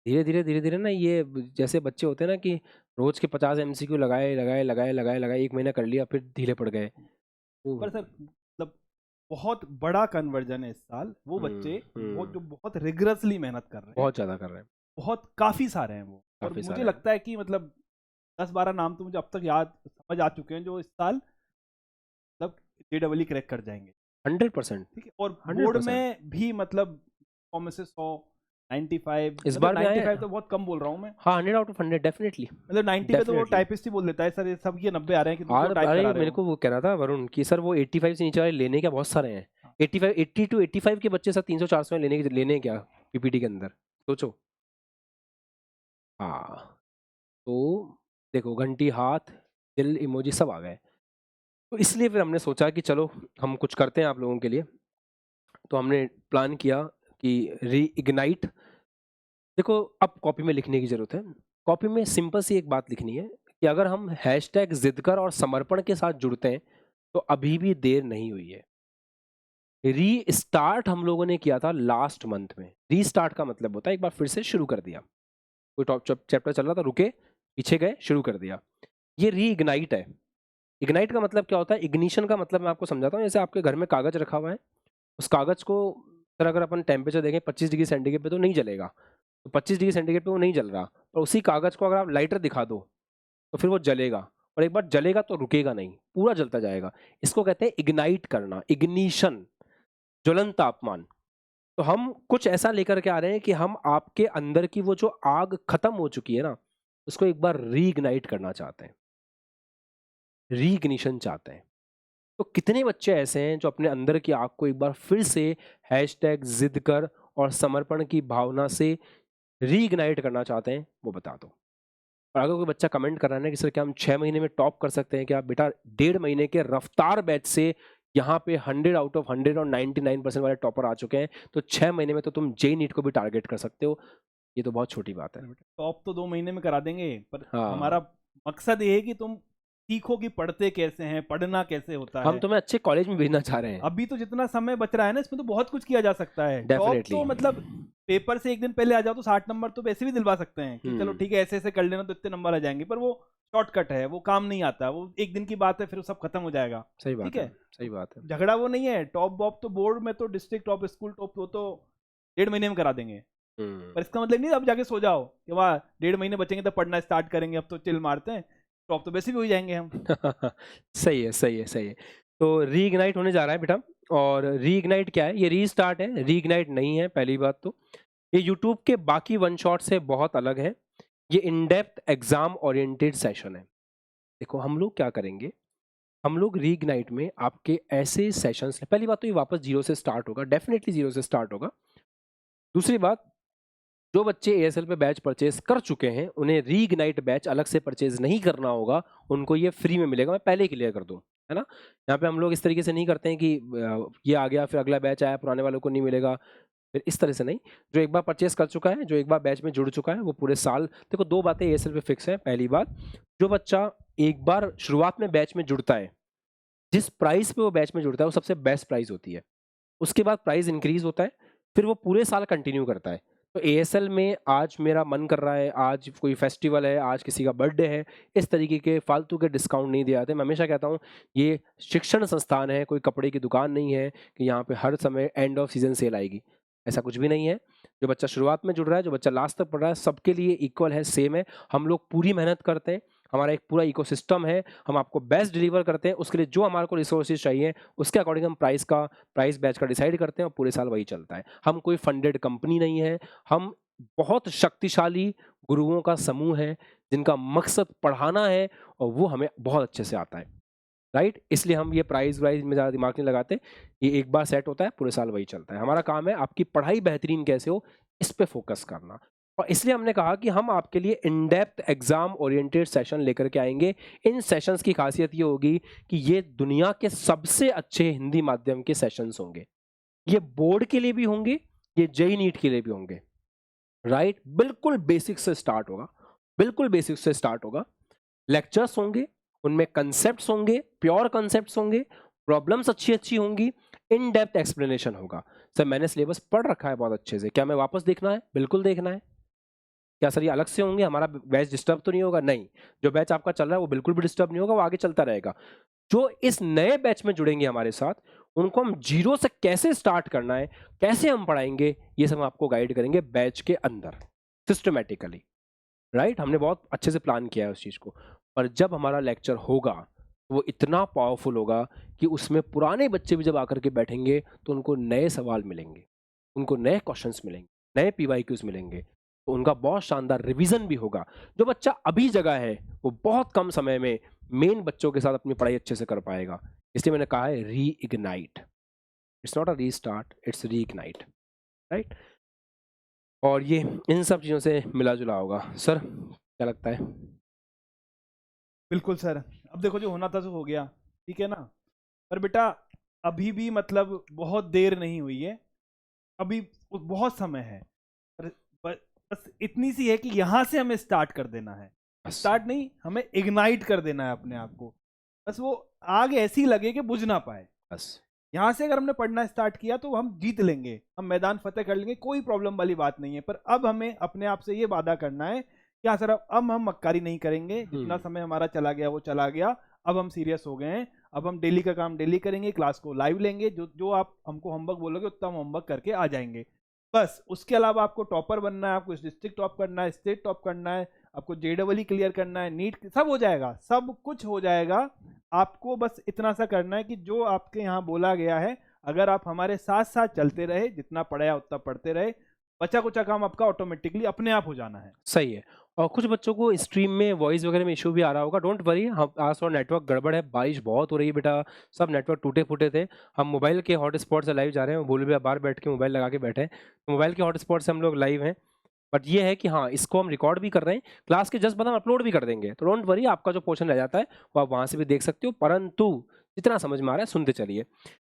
धीरे धीरे ना ये जैसे बच्चे होते हैं ना कि रोज के 50 एमसीक्यू लगाए लगाए लगाए लगाए लगाए, एक महीना कर लिया फिर ढीले पड़ गए। पर सर मतलब बहुत बड़ा कन्वर्जन है इस साल। वो बच्चे वो जो बहुत रिगरसली मेहनत कर रहे हैं, बहुत ज़्यादा कर रहे हैं, बहुत काफी सारे हैं वो। और काफ़ी मुझे सारे हैं। लगता है कि मतलब 10-12 नाम तो मुझे अब तक याद समझ आ चुके हैं जो इस साल मतलब जेडब्ल्यू क्रैक कर जाएंगे। 100%। ठीक है, और 100% बोर्ड में भी मतलब 100 में से 100, 95, इस मतलब बार भी आए 95 तो बहुत कम बोल रहा हूँ मैं। हाँ, 100 आउट ऑफ 100 डेफिनेटली। मतलब 90 पे तो वो Definitely. टाइपिस्ट ही बोल देता है सर, ये सब ये 90 आ रहे हैं कि तुम और क्यों टाइप अरे करा रहे मेरे हो। को वो कह रहा था वरुण कि सर वो 85 से नीचे वाले लेने क्या बहुत सारे हैं। हाँ। 85 80 टू 85 के बच्चे सर 300-400 में लेने क्या पीपीटी के अंदर, सोचो। हाँ, तो देखो घंटी, हाथ, दिल, इमोजी सब आ गए। तो इसलिए फिर हमने सोचा कि चलो हम कुछ करते हैं आप लोगों के लिए। तो हमने प्लान किया कि रीइग्नाइट। देखो अब कॉपी में लिखने की जरूरत है। कॉपी में सिंपल सी एक बात लिखनी है कि अगर हम हैशटैग जिदकर और समर्पण के साथ जुड़ते हैं तो अभी भी देर नहीं हुई है। रीस्टार्ट हम लोगों ने किया था लास्ट मंथ में। रीस्टार्ट का मतलब होता है एक बार फिर से शुरू कर दिया। कोई टॉप चैप्टर चल रहा था, रुके, पीछे गए, शुरू कर दिया। ये रीइग्नाइट है। इग्नाइट का मतलब क्या होता है? इग्निशन का मतलब मैं आपको समझाता हूँ। जैसे आपके घर में कागज रखा हुआ है, उस कागज को सर अगर अपन टेम्परेचर देखें 25 डिग्री सेंटीग्रेड पे तो नहीं जलेगा, तो 25 डिग्री सेंटीग्रेड पे वो नहीं जल रहा। और उसी कागज को अगर आप लाइटर दिखा दो तो फिर वो जलेगा, और एक बार जलेगा तो रुकेगा नहीं, पूरा जलता जाएगा। इसको कहते हैं इग्नाइट करना, इग्निशन, ज्वलन तापमान। तो हम कुछ ऐसा लेकर के आ रहे हैं कि हम आपके अंदर की वो जो आग खत्म हो चुकी है ना, उसको एक बार रीइग्नाइट करना चाहते हैं, रीइग्निशन चाहते हैं। तो कितने बच्चे ऐसे हैं जो अपने अंदर की आग को एक बार फिर से हैशटैग जिद कर और समर्पण की भावना से रीइग्नाइट करना चाहते हैं, वो बता दो। और अगर कोई बच्चा कमेंट कर रहा है ना कि सर क्या हम 6 महीने में टॉप कर सकते हैं क्या, बेटा 1.5 महीने के रफ्तार बैच से यहाँ पे 100 आउट ऑफ 100 और 99% वाले टॉपर आ चुके हैं, तो 6 महीने में तो तुम जेई नीट को भी टारगेट कर सकते हो। ये तो बहुत छोटी बात है। टॉप तो 2 महीने में करा देंगे, पर हाँ, हमारा मकसद ये है कि तुम सीखो कि पढ़ते कैसे हैं, पढ़ना कैसे होता हम है। तुम्हें अच्छे कॉलेज में भेजना चाह रहे हैं। अभी तो जितना समय बच रहा है ना, इसमें तो बहुत कुछ किया जा सकता है। Top definitely. तो मतलब पेपर से एक दिन पहले आ जाओ तो 60 नंबर तो वैसे भी दिलवा सकते हैं कि चलो ठीक है ऐसे ऐसे कर लेना तो इतने नंबर आ जाएंगे, पर वो शॉर्टकट है, वो काम नहीं आता, वो एक दिन की बात है, फिर सब खत्म हो जाएगा। सही ठीक बात है, है, सही बात है। झगड़ा वो नहीं है। टॉप बॉप तो बोर्ड में तो डिस्ट्रिक्ट टॉप, स्कूल टॉप तो 1.5 महीने में करा देंगे। पर इसका मतलब नहीं अब जाके सो जाओ कि वाह 1.5 महीने बचेंगे तो पढ़ना स्टार्ट करेंगे, अब तो चिल मारते हैं, टॉप तो वैसे भी हो जाएंगे हम। सही है, सही है, सही है। तो रीइग्नाइट होने जा रहा है बेटा। और रीइग्नाइट क्या है? ये रीस्टार्ट है, रीइग्नाइट नहीं है। पहली बात तो ये यूट्यूब के बाकी वन शॉट से बहुत अलग है। ये in depth exam oriented session है। देखो हम लोग क्या करेंगे, हम लोग रीइग्नाइट में आपके ऐसे सेशंस, पहली बात तो ये वापस जीरो से स्टार्ट होगा, डेफिनेटली जीरो से स्टार्ट होगा। दूसरी बात, जो बच्चे एएसएल पे बैच परचेज कर चुके हैं उन्हें रीइग्नाइट बैच अलग से परचेज नहीं करना होगा, उनको ये फ्री में मिलेगा। मैं पहले क्लियर कर दूं, है ना। यहाँ पे हम लोग इस तरीके से नहीं करते हैं कि ये आ गया फिर अगला बैच आया पुराने वालों को नहीं मिलेगा, फिर इस तरह से नहीं। जो एक बार परचेज कर चुका है, जो एक बार बैच में जुड़ चुका है, वो पूरे साल, देखो 2 बातें एएसएल पे फिक्स है। पहली बात, जो बच्चा एक बार शुरुआत में बैच में जुड़ता है, जिस प्राइस पे वो बैच में जुड़ता है वो सबसे बेस्ट प्राइस होती है। उसके बाद प्राइस इंक्रीज होता है, फिर वो पूरे साल कंटिन्यू करता है। तो एएसएल में आज मेरा मन कर रहा है, आज कोई फेस्टिवल है, आज किसी का बर्थडे है, इस तरीके के फालतू के डिस्काउंट नहीं दिए जाते। मैं हमेशा कहता हूँ ये शिक्षण संस्थान है, कोई कपड़े की दुकान नहीं है कि यहाँ पे हर समय एंड ऑफ सीजन सेल आएगी। ऐसा कुछ भी नहीं है। जो बच्चा शुरुआत में जुड़ रहा है, जो बच्चा लास्ट तक पढ़ रहा है, सबके लिए इक्वल है, सेम है। हम लोग पूरी मेहनत करते हैं, हमारा एक पूरा इकोसिस्टम है, हम आपको बेस्ट डिलीवर करते हैं। उसके लिए जो हमारे को रिसोर्सेज चाहिए उसके अकॉर्डिंग हम प्राइस बैच का डिसाइड करते हैं और पूरे साल वही चलता है। हम कोई फंडेड कंपनी नहीं है, हम बहुत शक्तिशाली गुरुओं का समूह है जिनका मकसद पढ़ाना है और वो हमें बहुत अच्छे से आता है, राइट? इसलिए हम ये प्राइस वाइज में ज़्यादा दिमाग नहीं लगाते। ये एक बार सेट होता है, पूरे साल वही चलता है। हमारा काम है आपकी पढ़ाई बेहतरीन कैसे हो, इस पे फोकस करना। और इसलिए हमने कहा कि हम आपके लिए in depth exam oriented session लेकर के आएंगे। इन सेशंस की खासियत ये होगी कि ये दुनिया के सबसे अच्छे हिंदी माध्यम के सेशंस होंगे। ये बोर्ड के लिए भी होंगे, ये जेईई नीट के लिए भी होंगे, राइट? बिल्कुल बेसिक से स्टार्ट होगा, बिल्कुल बेसिक से स्टार्ट होगा। लेक्चर्स होंगे, उनमें कंसेप्ट्स होंगे, प्योर कंसेप्ट्स होंगे, प्रॉब्लम्स अच्छी अच्छी होंगी, इन डेप्थ एक्सप्लेनेशन होगा। सर मैंने सिलेबस पढ़ रखा है बहुत अच्छे से, क्या मैं वापस देखना है? बिल्कुल देखना है। क्या सर ये अलग से होंगे, हमारा बैच डिस्टर्ब तो नहीं होगा? नहीं, जो बैच आपका चल रहा है वो बिल्कुल भी डिस्टर्ब नहीं होगा, वो आगे चलता रहेगा। जो इस नए बैच में जुड़ेंगे हमारे साथ, उनको हम जीरो से कैसे स्टार्ट करना है, कैसे हम पढ़ाएंगे, ये सब हम आपको गाइड करेंगे बैच के अंदर सिस्टमेटिकली, राइट? हमने बहुत अच्छे से प्लान किया है उस चीज़ को। पर जब हमारा लेक्चर होगा वो इतना पावरफुल होगा कि उसमें पुराने बच्चे भी जब आकर के बैठेंगे तो उनको नए सवाल मिलेंगे, उनको नए क्वेश्चंस मिलेंगे, नए पीवाईक्यूज मिलेंगे, तो उनका बहुत शानदार रिवीजन भी होगा। जो बच्चा अभी जगह है वो बहुत कम समय में मेन बच्चों के साथ अपनी पढ़ाई अच्छे से कर पाएगा। इसलिए मैंने कहा है री ignite, it's not a restart, it's री इग्नाइट, राइट? और ये इन सब चीज़ों से मिला जुला होगा। सर क्या लगता है? बिल्कुल सर। अब देखो जो होना था सो हो गया, ठीक है ना। पर बेटा अभी भी मतलब बहुत देर नहीं हुई है, अभी बहुत समय है। पर बस इतनी सी है कि यहाँ से हमें स्टार्ट कर देना है। बस स्टार्ट नहीं, हमें इग्नाइट कर देना है अपने आप को। बस वो आग ऐसी लगे कि बुझ ना पाए। बस यहाँ से अगर हमने पढ़ना स्टार्ट किया तो हम जीत लेंगे, हम मैदान फतेह कर लेंगे, कोई प्रॉब्लम वाली बात नहीं है। पर अब हमें अपने आप से ये वादा करना है कि हाँ सर अब हम मक्कारी नहीं करेंगे, जितना समय हमारा चला गया वो चला गया। अब हम सीरियस हो गए हैं, अब हम डेली का काम डेली करेंगे, क्लास को लाइव लेंगे, जो जो आप हमको होमवर्क बोलोगे उतना हम होमवर्क करके आ जाएंगे। बस उसके अलावा आपको टॉपर बनना है, आपको डिस्ट्रिक्ट टॉप करना है, स्टेट टॉप करना है, आपको जेडबलई क्लियर करना है, नीट, सब हो जाएगा, सब कुछ हो जाएगा। आपको बस इतना सा करना है कि जो आपके यहाँ बोला गया है, अगर आप हमारे साथ साथ चलते रहे, जितना पढ़ाया उतना पढ़ते रहे, बचा कुचा काम आपका ऑटोमेटिकली अपने आप हो जाना है। सही है। और कुछ बच्चों को स्ट्रीम में वॉइस वगैरह में इशू भी आ रहा होगा, डोंट वरी। हम आज थोड़ा नेटवर्क गड़बड़ है, बारिश बहुत हो रही है बेटा, सब नेटवर्क टूटे फूटे थे। हम मोबाइल के हॉटस्पॉट से लाइव जा रहे हैं, बोले भैया बाहर बैठ के मोबाइल लगा के बैठे हैं, तो मोबाइल के हॉटस्पॉट से हम लोग लाइव हैं। बट ये है कि हाँ, इसको हम रिकॉर्ड भी कर रहे हैं, क्लास के जस्ट बाद हम अपलोड भी कर देंगे, तो डोंट वरी, आपका जो पोर्शन रह जाता है वो आप वहाँ से भी देख सकते हो। परंतु जितना समझ में आ रहा है सुनते चलिए।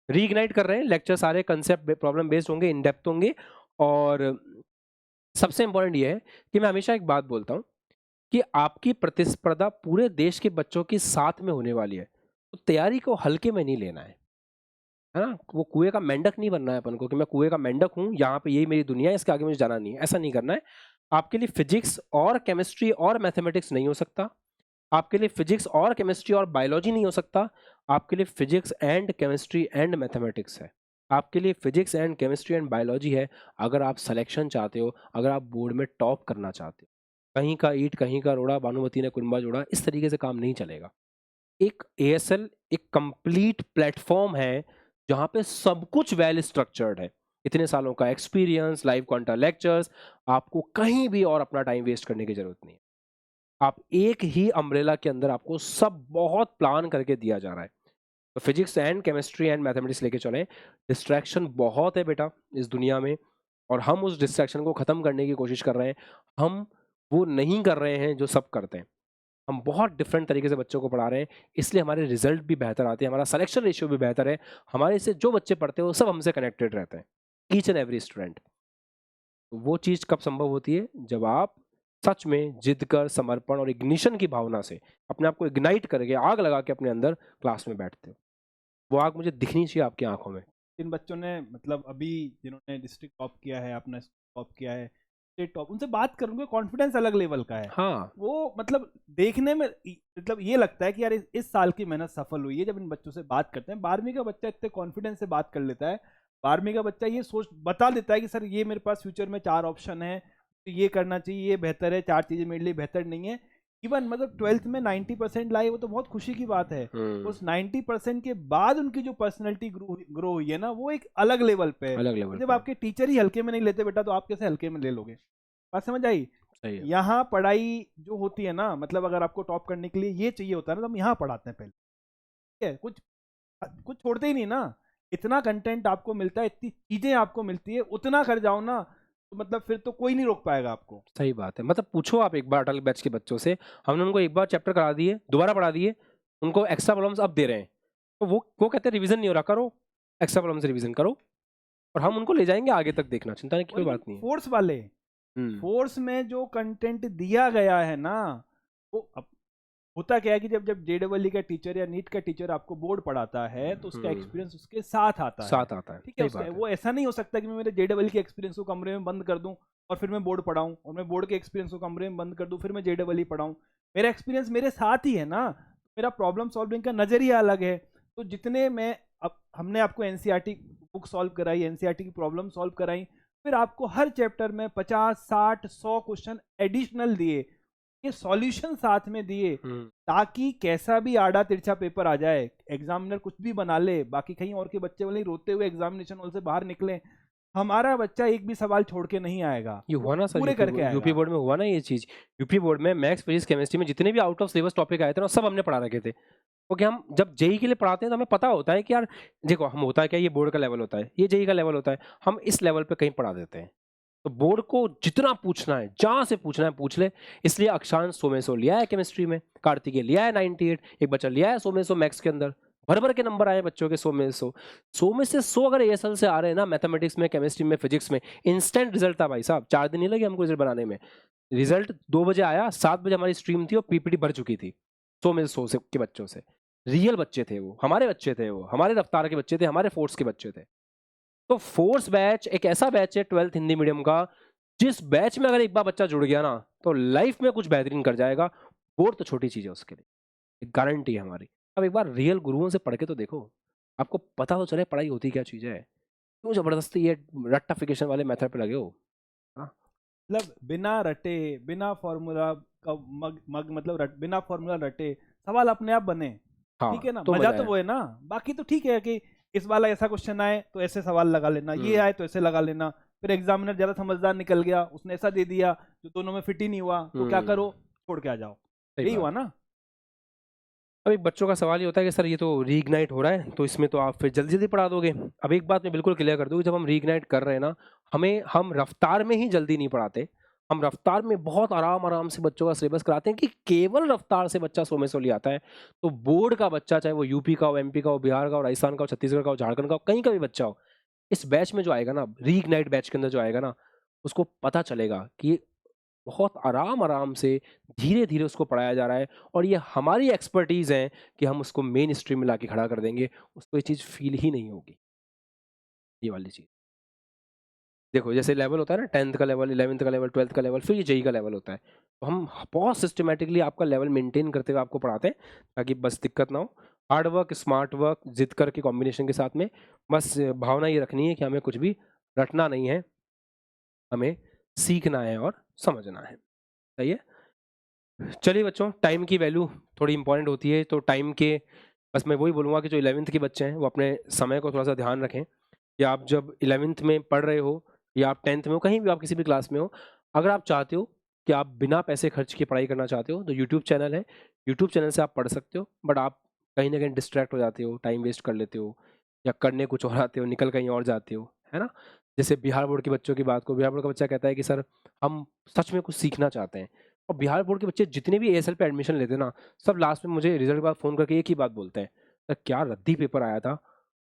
रीइग्नाइट कर रहे हैं, लेक्चर सारे कंसेप्ट प्रॉब्लम बेस्ड होंगे, इन डेप्थ होंगे। और सबसे इंपॉर्टेंट ये है कि मैं हमेशा एक बात बोलता हूँ कि आपकी प्रतिस्पर्धा पूरे देश के बच्चों के साथ में होने वाली है, तो तैयारी को हल्के में नहीं लेना है ना? वो कुएं का मेंढक नहीं बनना है अपन को कि मैं कुएं का मेंढक हूँ, यहाँ पे यही मेरी दुनिया है, इसके आगे मुझे जाना नहीं है, ऐसा नहीं करना है। आपके लिए फिजिक्स और केमिस्ट्री और मैथमेटिक्स नहीं हो सकता, आपके लिए फिजिक्स और केमिस्ट्री और बायोलॉजी नहीं हो सकता, आपके लिए physics and chemistry and mathematics है। आपके लिए physics and chemistry and biology है अगर आप सिलेक्शन चाहते हो, अगर आप बोर्ड में टॉप करना चाहते हो। कहीं का ईंट कहीं का रोड़ा, भानुमती ने कुनबा जोड़ा, इस तरीके से काम नहीं चलेगा। एक एएसएल एक कंप्लीट प्लेटफॉर्म है जहाँ पे सब कुछ वेल स्ट्रक्चर्ड है। इतने सालों का एक्सपीरियंस, लाइव क्वांटा लेक्चर्स, आपको कहीं भी और अपना टाइम वेस्ट करने की जरूरत नहीं है। आप एक ही अम्ब्रेला के अंदर आपको सब बहुत प्लान करके दिया जा रहा है। तो physics and chemistry and mathematics लेके चलें। डिस्ट्रैक्शन बहुत है बेटा इस दुनिया में, और हम उस डिस्ट्रैक्शन को ख़त्म करने की कोशिश कर रहे हैं। हम वो नहीं कर रहे हैं जो सब करते हैं, हम बहुत डिफरेंट तरीके से बच्चों को पढ़ा रहे हैं, इसलिए हमारे रिजल्ट भी बेहतर आते हैं, हमारा सिलेक्शन रेशियो भी बेहतर है। हमारे से जो बच्चे पढ़ते हैं वो सब हमसे कनेक्टेड रहते हैं, ईच एंड एवरी स्टूडेंट। वो चीज़ कब संभव होती है? जब आप सच में जिद कर, समर्पण और इग्निशन की भावना से अपने आप को इग्नाइट करके, आग लगा के अपने अंदर क्लास में बैठते हो। वो आग मुझे दिखनी चाहिए आपकी आंखों में। इन बच्चों ने मतलब अभी जिन्होंने डिस्ट्रिक्ट टॉप किया है, अपना टॉप किया है, स्टेट टॉप, उनसे बात करूंगा, कॉन्फिडेंस अलग लेवल का है। हाँ वो मतलब देखने में मतलब ये लगता है कि यार इस साल की मेहनत सफल हुई है जब इन बच्चों से बात करते हैं। 12वीं का बच्चा इतने कॉन्फिडेंस से बात कर लेता है, 12वीं का बच्चा ये सोच बता देता है कि सर ये मेरे पास फ्यूचर में 4 ऑप्शन है, तो ये करना चाहिए, ये बेहतर है, 4 चीज़ें मेरे लिए बेहतर नहीं है। इवन मतलब 12th में 90% लाए, वो तो बहुत खुशी की बात है। उस 90% के बाद उनकी जो पर्सनैलिटी ग्रो हुई है ना, वो एक अलग लेवल पे है। अलग लेवल जब पे। आपके टीचर ही हल्के में नहीं लेते बेटा, तो आप कैसे हल्के में ले लोगे? बात समझ आई? सही है। यहाँ पढ़ाई जो होती है ना, मतलब अगर आपको टॉप करने के लिए ये चाहिए होता है ना, तो हम यहाँ पढ़ाते हैं पहले, ठीक है? कुछ कुछ छोड़ते ही नहीं ना। इतना कंटेंट आपको मिलता है, इतनी चीजें आपको मिलती है, उतना कर जाओ ना, तो मतलब फिर तो कोई नहीं रोक पाएगा आपको। सही बात है। मतलब पूछो आप एक बार अटल बैच के बच्चों से, हमने उनको एक बार चैप्टर करा दिए, दोबारा पढ़ा दिए, उनको एक्स्ट्रा प्रॉब्लम्स अब दे रहे हैं, तो वो कहते हैं रिवीजन नहीं हो रहा, करो एक्स्ट्रा प्रॉब्लम से रिवीजन करो, और हम उनको ले जाएंगे आगे तक, देखना चिंता की कोई बात नहीं है। फोर्स वाले, हम्म। फोर्स में जो कंटेंट दिया गया है ना, वो होता क्या है कि जब जेडब्ल्यू का टीचर या नीट का टीचर आपको बोर्ड पढ़ाता है, तो उसका एक्सपीरियंस उसके साथ आता है। साथ आता है, ठीक है, सही बात है। वो ऐसा नहीं हो सकता कि मैं मेरे जेडब्ल्यू के एक्सपीरियंस को कमरे में बंद कर दूं और फिर मैं बोर्ड पढ़ाऊं, और मैं बोर्ड के एक्सपीरियंस को कमरे में बंद कर दूं फिर मैं जेडब्ल्यू पढ़ाऊं। मेरा एक्सपीरियंस मेरे साथ ही है ना, मेरा प्रॉब्लम सॉल्विंग का नजरिया अलग है। तो जितने मैं अब हमने आपको एनसीईआरटी बुक सॉल्व कराई, एनसीईआरटी की प्रॉब्लम सॉल्व कराई, फिर आपको हर चैप्टर में 50, 60, 100 क्वेश्चन एडिशनल दिए, ये सॉल्यूशन साथ में दिए, ताकि कैसा भी आड़ा तिरछा पेपर आ जाए, एग्जामिनर कुछ भी बना ले, बाकी कहीं और के बच्चे वाले रोते हुए एग्जामिनेशन हॉल से बाहर निकले, हमारा बच्चा एक भी सवाल छोड़ के नहीं आएगा, ये हुआ ना सर, पूरे करके यूपी आएगा। बोर्ड में हुआ ना ये चीज। यूपी बोर्ड में मैथ्स, फिजिक्स, केमिस्ट्री में जितने भी आउट ऑफ सिलेबस टॉपिक आए थे ना, सब हमने पढ़ा रखे थे, क्योंकि हम जब जेई के लिए पढ़ाते हैं तो हमें पता होता है कि यार देखो, हम होता है क्या, ये बोर्ड का लेवल होता है, ये जेई का लेवल होता है, हम इस लेवल पे कहीं पढ़ा देते हैं। तो बोर्ड को जितना पूछना है, जहां से पूछना है पूछ ले। इसलिए अक्षांश 100 में 100 लिया है केमिस्ट्री में, कार्तिकेय लिया है 98, एक बच्चा लिया है 100 में 100 मैथ्स के अंदर, भर भर के नंबर आए बच्चों के 100 में 100। 100 में से 100 अगर एएसएल से आ रहे हैं ना, मैथमेटिक्स में, केमिस्ट्री में, फिजिक्स में, इंस्टेंट रिजल्ट था भाई साहब, 4 दिन नहीं लगे हमको रिजल्ट बनाने में। रिजल्ट 2 बजे आया, 7 बजे हमारी स्ट्रीम थी और पीपीटी भर चुकी थी 100 में 100 से के बच्चों से। रियल बच्चे थे वो, हमारे बच्चे थे वो, हमारे रफ्तार के बच्चे थे, हमारे फोर्स के बच्चे थे। तो फोर्स बैच एक ऐसा बैच है 12th हिंदी मीडियम का, जिस बैच में अगर एक बार बच्चा जुड़ गया ना, तो लाइफ में कुछ बेहतरीन कर जाएगा। बोर्ड तो छोटी चीज है उसके लिए, गारंटी है हमारी। अब एक बार रियल गुरुओं से पढ़ के तो देखो, आपको पता तो चले पढ़ाई होती क्या चीज है। क्यों जबरदस्ती ये रट्टाफिकेशन वाले मेथड पे लगे हो? हाँ? मतलब बिना रटे, बिना फॉर्मूला का मतलब बिना फॉर्मूला रटे सवाल अपने आप बने, ठीक है ना? तो मजा मजा तो है। वो है ना। बाकी तो ठीक है कि इस वाला ऐसा क्वेश्चन आए तो ऐसे सवाल लगा लेना, ये आए तो ऐसे लगा लेना, फिर एग्जामिनर ज्यादा समझदार निकल गया, उसने ऐसा दे दिया जो दोनों में फिट ही नहीं हुआ, तो क्या करो? छोड़ के आ जाओ। सही यही बात हुआ है। ना। अब एक बच्चों का सवाल ये होता है कि सर ये तो रीइग्नाइट हो रहा है, तो इसमें तो आप फिर जल्दी जल्दी पढ़ा दोगे। अब एक बात मैं बिल्कुल क्लियर कर दूं कि जब हम रीइग्नाइट कर रहे हैं ना, हम रफ्तार में ही जल्दी नहीं पढ़ाते। हम रफ्तार में बहुत आराम आराम से बच्चों का सिलेबस कराते हैं कि केवल रफ्तार से बच्चा 100 में 100 ले आता है। तो बोर्ड का बच्चा, चाहे वो यूपी का हो, एमपी का हो, बिहार का हो, राजस्थान का हो, छत्तीसगढ़ का हो, झारखंड का हो, कहीं का भी बच्चा हो, इस बैच में जो आएगा ना, रीइग्नाइट बैच के अंदर जो आएगा ना, उसको पता चलेगा कि बहुत आराम आराम से, धीरे धीरे उसको पढ़ाया जा रहा है, और ये हमारी एक्सपर्टीज है कि हम उसको मेन स्ट्रीम में लाके खड़ा कर देंगे, उसको ये चीज फील ही नहीं होगी, ये वाली चीज। देखो जैसे लेवल होता है ना, 10th का लेवल, 11th का लेवल, 12th का लेवल, फिर ये जेई का लेवल होता है, तो हम बहुत सिस्टमेटिकली आपका लेवल मेंटेन करते हुए आपको पढ़ाते हैं, ताकि बस दिक्कत ना हो। हार्ड वर्क, स्मार्ट वर्क, जिद करके कॉम्बिनेशन के साथ में, बस भावना ये रखनी है कि हमें कुछ भी रटना नहीं है, हमें सीखना है और समझना है। सही है। चलिए बच्चों, टाइम की वैल्यू थोड़ी इंपॉर्टेंट होती है, तो टाइम के, बस मैं वही बोलूँगा कि जो 11th के बच्चे हैं वो अपने समय को थोड़ा सा ध्यान रखें, कि आप जब 11th में पढ़ रहे हो या आप 10th में हो, कहीं भी आप किसी भी क्लास में हो, अगर आप चाहते हो कि आप बिना पैसे खर्च के पढ़ाई करना चाहते हो, तो यूट्यूब चैनल है, यूट्यूब चैनल से आप पढ़ सकते हो। बट आप कहीं ना कहीं डिस्ट्रैक्ट हो जाते हो, टाइम वेस्ट कर लेते हो, या करने कुछ और आते हो, निकल कहीं और जाते हो, है ना? जैसे बिहार बोर्ड के बच्चों की बात को, बिहार बोर्ड का बच्चा कहता है कि सर हम सच में कुछ सीखना चाहते हैं, और बिहार बोर्ड के बच्चे जितने भी एएसएल पे एडमिशन लेते हैं ना, सब लास्ट में मुझे रिजल्ट के बाद फ़ोन करके एक ही बात बोलते हैं, सर क्या रद्दी पेपर आया था,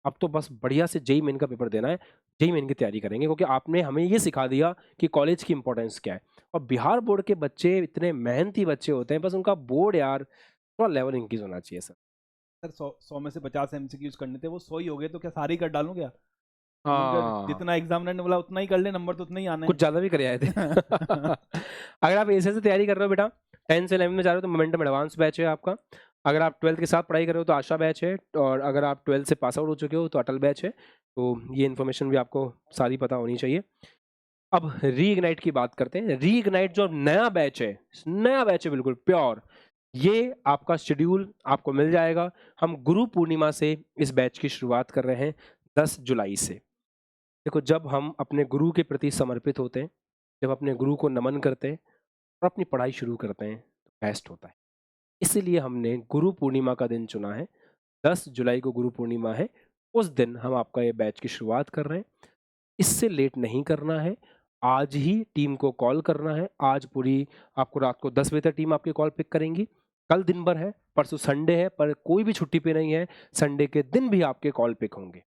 अब तो बस बढ़िया से जेई मेन का पेपर देना है, जेई मेन की तैयारी करेंगे, क्योंकि आपने हमें ये सिखा दिया कि कॉलेज की इंपॉर्टेंस क्या है। और बिहार बोर्ड के बच्चे इतने मेहनती बच्चे होते हैं, बस उनका बोर्ड यार थोड़ा लेवल इंक्रीज होना चाहिए सर। सर 100 में से 50 एमसीक्यूज करने थे, वो 100 ही हो गए, तो क्या सारे ही कर डालूं क्या? हाँ, जितना एग्जामिनर ने बोला उतना ही कर ले, नंबर तो उतना ही आने कुछ ज़्यादा भी करे आए थे। अगर आप एसएस से तैयारी कर रहे हो बेटा, 10 से 11 में जा रहे हो तो मोमेंटम एडवांस बैच है आपका। अगर आप 12th के साथ पढ़ाई कर रहे हो तो आशा बैच है, और अगर आप 12th से पास आउट हो चुके हो तो अटल बैच है। तो ये इन्फॉर्मेशन भी आपको सारी पता होनी चाहिए। अब रीइग्नाइट की बात करते हैं। रीइग्नाइट जो नया बैच है बिल्कुल प्योर, ये आपका शेड्यूल आपको मिल जाएगा। हम गुरु पूर्णिमा से इस बैच की शुरुआत कर रहे हैं 10 जुलाई से। देखो, जब हम अपने गुरु के प्रति समर्पित होते हैं, जब अपने गुरु को नमन करते हैं और अपनी पढ़ाई शुरू करते हैं, तो बेस्ट होता है। इसीलिए हमने गुरु पूर्णिमा का दिन चुना है। 10 जुलाई को गुरु पूर्णिमा है, उस दिन हम आपका ये बैच की शुरुआत कर रहे हैं। इससे लेट नहीं करना है, आज ही टीम को कॉल करना है। आज पूरी आपको रात को 10 बजे तक टीम आपकी कॉल पिक करेंगी। कल दिन भर है, परसों संडे है, पर कोई भी छुट्टी पे नहीं है, संडे के दिन भी आपके कॉल पिक होंगे।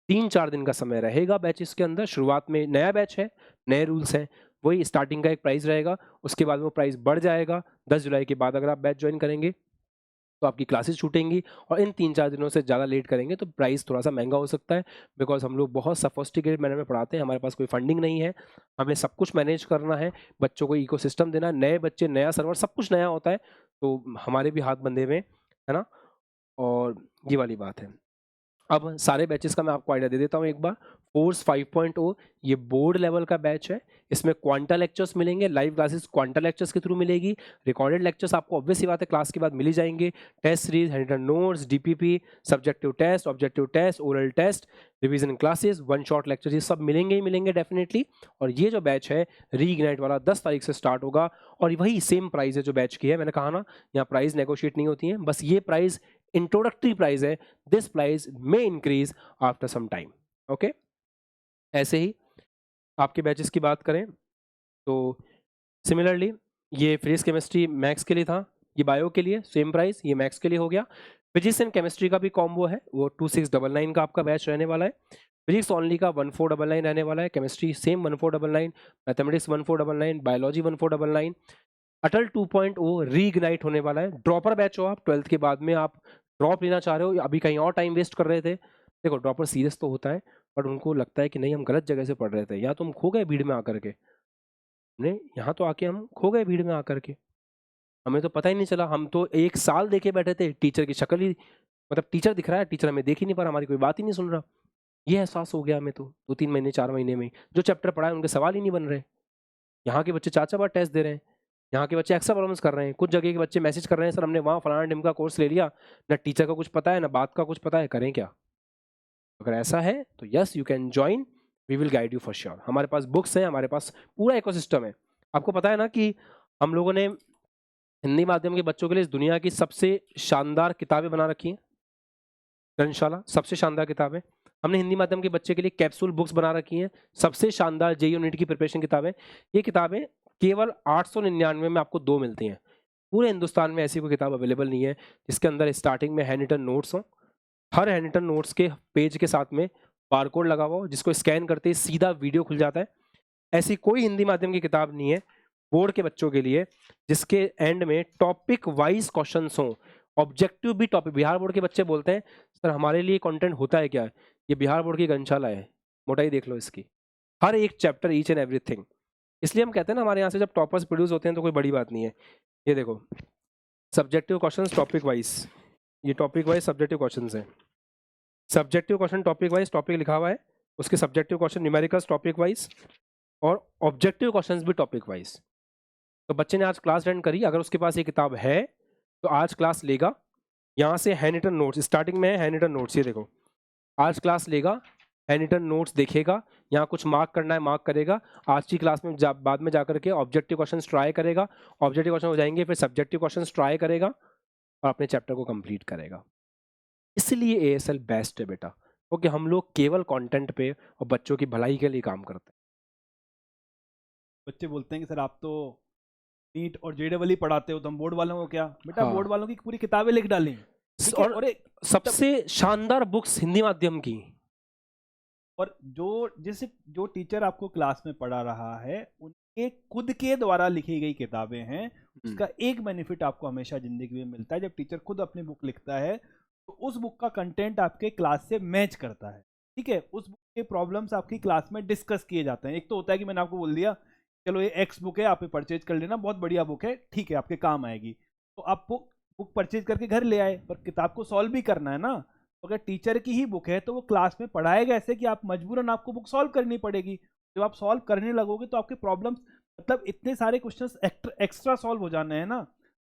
3-4 दिन का समय रहेगा बैचेस के अंदर। शुरुआत में नया बैच है, नए रूल्स हैं, वही स्टार्टिंग का एक प्राइस रहेगा, उसके बाद वो प्राइस बढ़ जाएगा। 10 जुलाई के बाद अगर आप बैच ज्वाइन करेंगे तो आपकी क्लासेस छूटेंगी, और इन 3-4 दिनों से ज़्यादा लेट करेंगे तो प्राइस थोड़ा सा महंगा हो सकता है, बिकॉज हम लोग बहुत सफोस्टिकेटेड मैनर में पढ़ाते हैं। हमारे पास कोई फंडिंग नहीं है, हमें सब कुछ मैनेज करना है, बच्चों को इकोसिस्टम देना है, नए बच्चे, नया सर्वर, सब कुछ नया होता है, तो हमारे भी हाथ बंधे हुए हैं, है ना। और ये वाली बात है। अब सारे बैचेस का मैं आपको आइडिया दे देता हूँ एक बार। फोर्स 5.0 ये बोर्ड लेवल का बैच है। इसमें क्वांटा लेक्चर्स मिलेंगे, लाइव क्लासेस क्वांटा लेक्चर्स के थ्रू मिलेगी। रिकॉर्डेड लेक्चर्स आपको ऑब्वियस सी बात है क्लास के बाद मिल ही जाएंगे। Test series, handwritten notes, DPP, subjective test, objective test, oral test, revision classes, one shot lecture, ये सब मिलेंगे ही मिलेंगे डेफिनेटली। और ये जो बैच है रीइग्नाइट वाला 10 तारीख से स्टार्ट होगा, और वही सेम प्राइस है जो बैच की है। मैंने कहा ना, यहाँ प्राइस नेगोशिएट नहीं होती है, बस ये प्राइस इंट्रोडक्टरी प्राइस है। This price may increase after some time. Okay, ऐसे ही आपके बैचेस की बात करें तो सिमिलरली ये फिजिक्स केमिस्ट्री मैथ्स के लिए था, ये बायो के लिए सेम प्राइस, ये मैथ्स के लिए हो गया। फिजिक्स एंड केमिस्ट्री का भी कॉम्बो है, वो 2699 का आपका बैच रहने वाला है। फिजिक्स ओनली का 1499 रहने वाला है, केमिस्ट्री सेम 1499, मैथमेटिक्स 1499, बायोलॉजी 1499। अटल 2.0 रीइग्नाइट होने वाला है। ड्रॉपर बैच हो आप, 12th के बाद में आप ड्रॉप लेना चाह रहे हो, अभी कहीं और टाइम वेस्ट कर रहे थे, देखो ड्रॉपर सीरियस तो होता है, बट उनको लगता है कि नहीं हम गलत जगह से पढ़ रहे थे, या तो हम खो गए भीड़ में आकर के, नहीं यहाँ तो आके हम खो गए भीड़ में आकर के, हमें तो पता ही नहीं चला। हम तो 1 साल देखे बैठे थे, टीचर की शक्ल ही, मतलब टीचर दिख रहा है, टीचर हमें देख ही नहीं पा रहा, हमारी कोई बात ही नहीं सुन रहा। ये एहसास हो गया हमें तो 2-3 महीने 4 महीने में, जो चैप्टर पढ़ा है उनके सवाल ही नहीं बन रहे। यहाँ के बच्चे 4-4 बार टेस्ट दे रहे हैं, यहाँ के बच्चे एक्स्ट्रा प्रॉब्लम्स कर रहे हैं, कुछ जगह के बच्चे मैसेज कर रहे हैं सर हमने वहाँ फलाना ढिम का कोर्स ले लिया, ना टीचर का कुछ पता है ना बात का कुछ पता है, करें क्या। अगर ऐसा है तो yes you can join, we will guide you for sure. हमारे पास बुक्स हैं, हमारे पास पूरा इकोसिस्टम है। आपको पता है ना कि हम लोगों ने हिंदी माध्यम के बच्चों के लिए इस दुनिया की सबसे शानदार किताबें बना रखी हैं, ग्रंथशाला सबसे शानदार किताबें। हमने हिंदी माध्यम के बच्चे के लिए कैप्सूल बुक्स बना रखी हैं, सबसे शानदार जेईई नीट की प्रिपरेशन किताबें। ये किताबें केवल 899 में आपको 2 मिलती हैं। पूरे हिंदुस्तान में ऐसी कोई किताब अवेलेबल नहीं है जिसके अंदर स्टार्टिंग में हैंड रिटन नोट्स हों, हर हैंड रिटन नोट्स के पेज के साथ में बारकोड लगा हुआ हो, जिसको स्कैन करते ही सीधा वीडियो खुल जाता है। ऐसी कोई हिंदी माध्यम की किताब नहीं है बोर्ड के बच्चों के लिए जिसके एंड में टॉपिक वाइज क्वेश्चंस हों, ऑब्जेक्टिव भी टॉपिक। बिहार बोर्ड के बच्चे बोलते हैं सर हमारे लिए कंटेंट होता है क्या, ये बिहार बोर्ड की ग्रंथशाला है, मोटाई देख लो इसकी, हर एक चैप्टर ईच एंड एवरीथिंग। इसलिए हम कहते हैं ना हमारे यहाँ से जब टॉपर्स प्रोड्यूस होते हैं तो कोई बड़ी बात नहीं है। ये देखो सब्जेक्टिव क्वेश्चंस टॉपिक वाइज, ये टॉपिक वाइज सब्जेक्टिव क्वेश्चंस हैं। Subjective question topic wise, topic लिखा हुआ है, उसके subjective question numericals topic wise, और ऑब्जेक्टिव क्वेश्चंस भी टॉपिक वाइज। तो बच्चे ने आज क्लास अटेंड करी, अगर उसके पास ये किताब है तो आज क्लास लेगा, यहाँ से हैंड रिटन नोट्स स्टार्टिंग में है, हैंड रिटन नोट्स, ये देखो आज क्लास लेगा, हैंड रिटन नोट्स देखेगा, यहाँ कुछ मार्क करना है मार्क करेगा, आज की क्लास में बाद में जाकर के ऑब्जेक्टिव क्वेश्चन ट्राई करेगा, ऑब्जेक्टिव क्वेश्चन हो जाएंगे, फिर सब्जेक्टिव क्वेश्चन ट्राई करेगा और अपने चैप्टर को कंप्लीट करेगा। इसलिए एएसएल बेस्ट है बेटा, क्योंकि हम लोग केवल कंटेंट पे और बच्चों की भलाई के लिए काम करते हैं। बच्चे बोलते हैं कि सर आप तो नीट और जेडबल ही पढ़ाते हो, तो हम बोर्ड वालों को क्या, बेटा हाँ। बोर्ड वालों की पूरी किताबें लिख डाली, और सबसे शानदार बुक्स हिंदी माध्यम की, और जो टीचर आपको क्लास में पढ़ा रहा है उनके खुद के द्वारा लिखी गई किताबें हैं। उसका एक बेनिफिट आपको हमेशा जिंदगी में मिलता है, जब टीचर खुद अपनी बुक लिखता है तो उस बुक का कंटेंट आपके क्लास से मैच करता है, ठीक है। उस बुक के प्रॉब्लम्स आपकी क्लास में डिस्कस किए जाते हैं। एक तो होता है कि मैंने आपको बोल दिया चलो ये एक्स बुक है, आप ये परचेज कर लेना, बहुत बढ़िया बुक है, ठीक है, आपके काम आएगी। तो आप बुक परचेज करके घर ले आए, पर किताब को सॉल्व भी करना है ना। तो अगर टीचर की ही बुक है तो वो क्लास में पढ़ाएगा ऐसे कि आप मजबूरन आपको बुक सॉल्व करनी पड़ेगी। जब आप सॉल्व करने लगोगे तो आपके प्रॉब्लम्स मतलब इतने सारे क्वेश्चंस एक्स्ट्रा सॉल्व हो जाने हैं ना।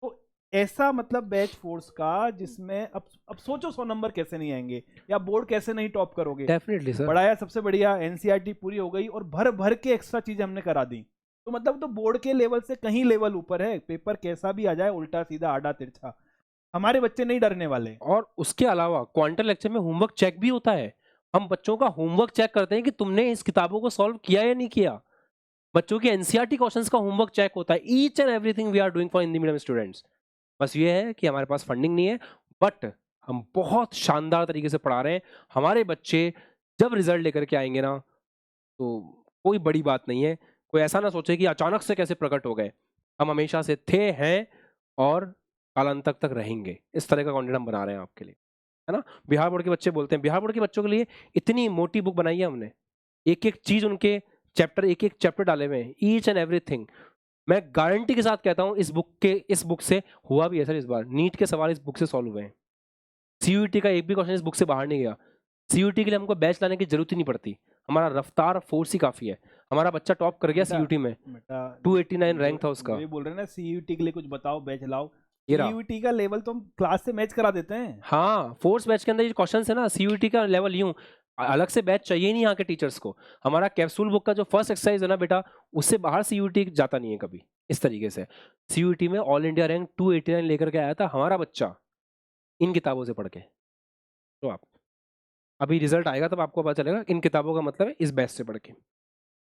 तो ऐसा मतलब बैच फोर्स का जिसमें अब सोचो 100 नंबर कैसे नहीं आएंगे या बोर्ड कैसे नहीं टॉप करोगे। Definitely sir. पढ़ाया सबसे बढ़िया, एनसीईआरटी पूरी हो गई और भर भर के एक्स्ट्रा चीजें हमने करा दी। तो मतलब तो बोर्ड के लेवल से कहीं लेवल ऊपर है। पेपर कैसा भी आ जाए, उल्टा सीधा आड़ा तिरछा, हमारे बच्चे नहीं डरने वाले। और उसके अलावा क्वांटम लेक्चर में होमवर्क चेक भी होता है। हम बच्चों का होमवर्क चेक करते हैं कि तुमने इस किताबों को सॉल्व किया या नहीं किया। बच्चों के एनसीईआरटी क्वेश्चंस का होमवर्क चेक होता है। Each and everything we are doing for Hindi medium students. बस ये है कि हमारे पास फंडिंग नहीं है, बट हम बहुत शानदार तरीके से पढ़ा रहे हैं। हमारे बच्चे जब रिजल्ट लेकर के आएंगे ना, तो कोई बड़ी बात नहीं है। कोई ऐसा ना सोचे कि अचानक से कैसे प्रकट हो गए। हम हमेशा से थे, हैं और कालांतर तक रहेंगे। इस तरह का कंटेंट हम बना रहे हैं आपके लिए, है ना। बिहार बोर्ड के बच्चे बोलते हैं, बिहार बोर्ड के बच्चों के लिए इतनी मोटी बुक बनाई है हमने। एक एक चीज उनके चैप्टर, एक एक चैप्टर डाले हुए हैं, ईच एंड एवरीथिंग। मैं गारंटी के साथ कहता हूं इस बुक से हुआ भी है सर। इस बार नीट के सवाल इस बुक से सॉल्व हुए हैं। सीयूईटी का एक भी क्वेश्चन इस बुक से बाहर नहीं गया। सीयूईटी के लिए हमको बैच लाने की जरूरत ही नहीं पड़ती। हमारा रफ्तार फोर्स ही काफी है। हमारा बच्चा टॉप कर गया सीयूईटी में, 289 रैंक था उसका। ये बोल रहे हैं ना सीयूईटी के लिए कुछ बताओ, बैच लाओ। ये रहा। सीयूईटी का लेवल तो हम क्लास से मैच करा देते हैं। हाँ, फोर्स बैच के अंदर ये क्वेश्चन है ना, सीयूईटी का लेवल यूं अलग से बैच चाहिए नहीं यहाँ के टीचर्स को। हमारा कैप्सूल बुक का जो फर्स्ट एक्सरसाइज है ना बेटा, उससे बाहर सीयूईटी जाता नहीं है कभी। इस तरीके से सीयूईटी में ऑल इंडिया रैंक 289 लेकर के आया था हमारा बच्चा, इन किताबों से पढ़ के। तो आप अभी रिजल्ट आएगा तब आपको पता चलेगा इन किताबों का मतलब है इस बैच से पढ़ के।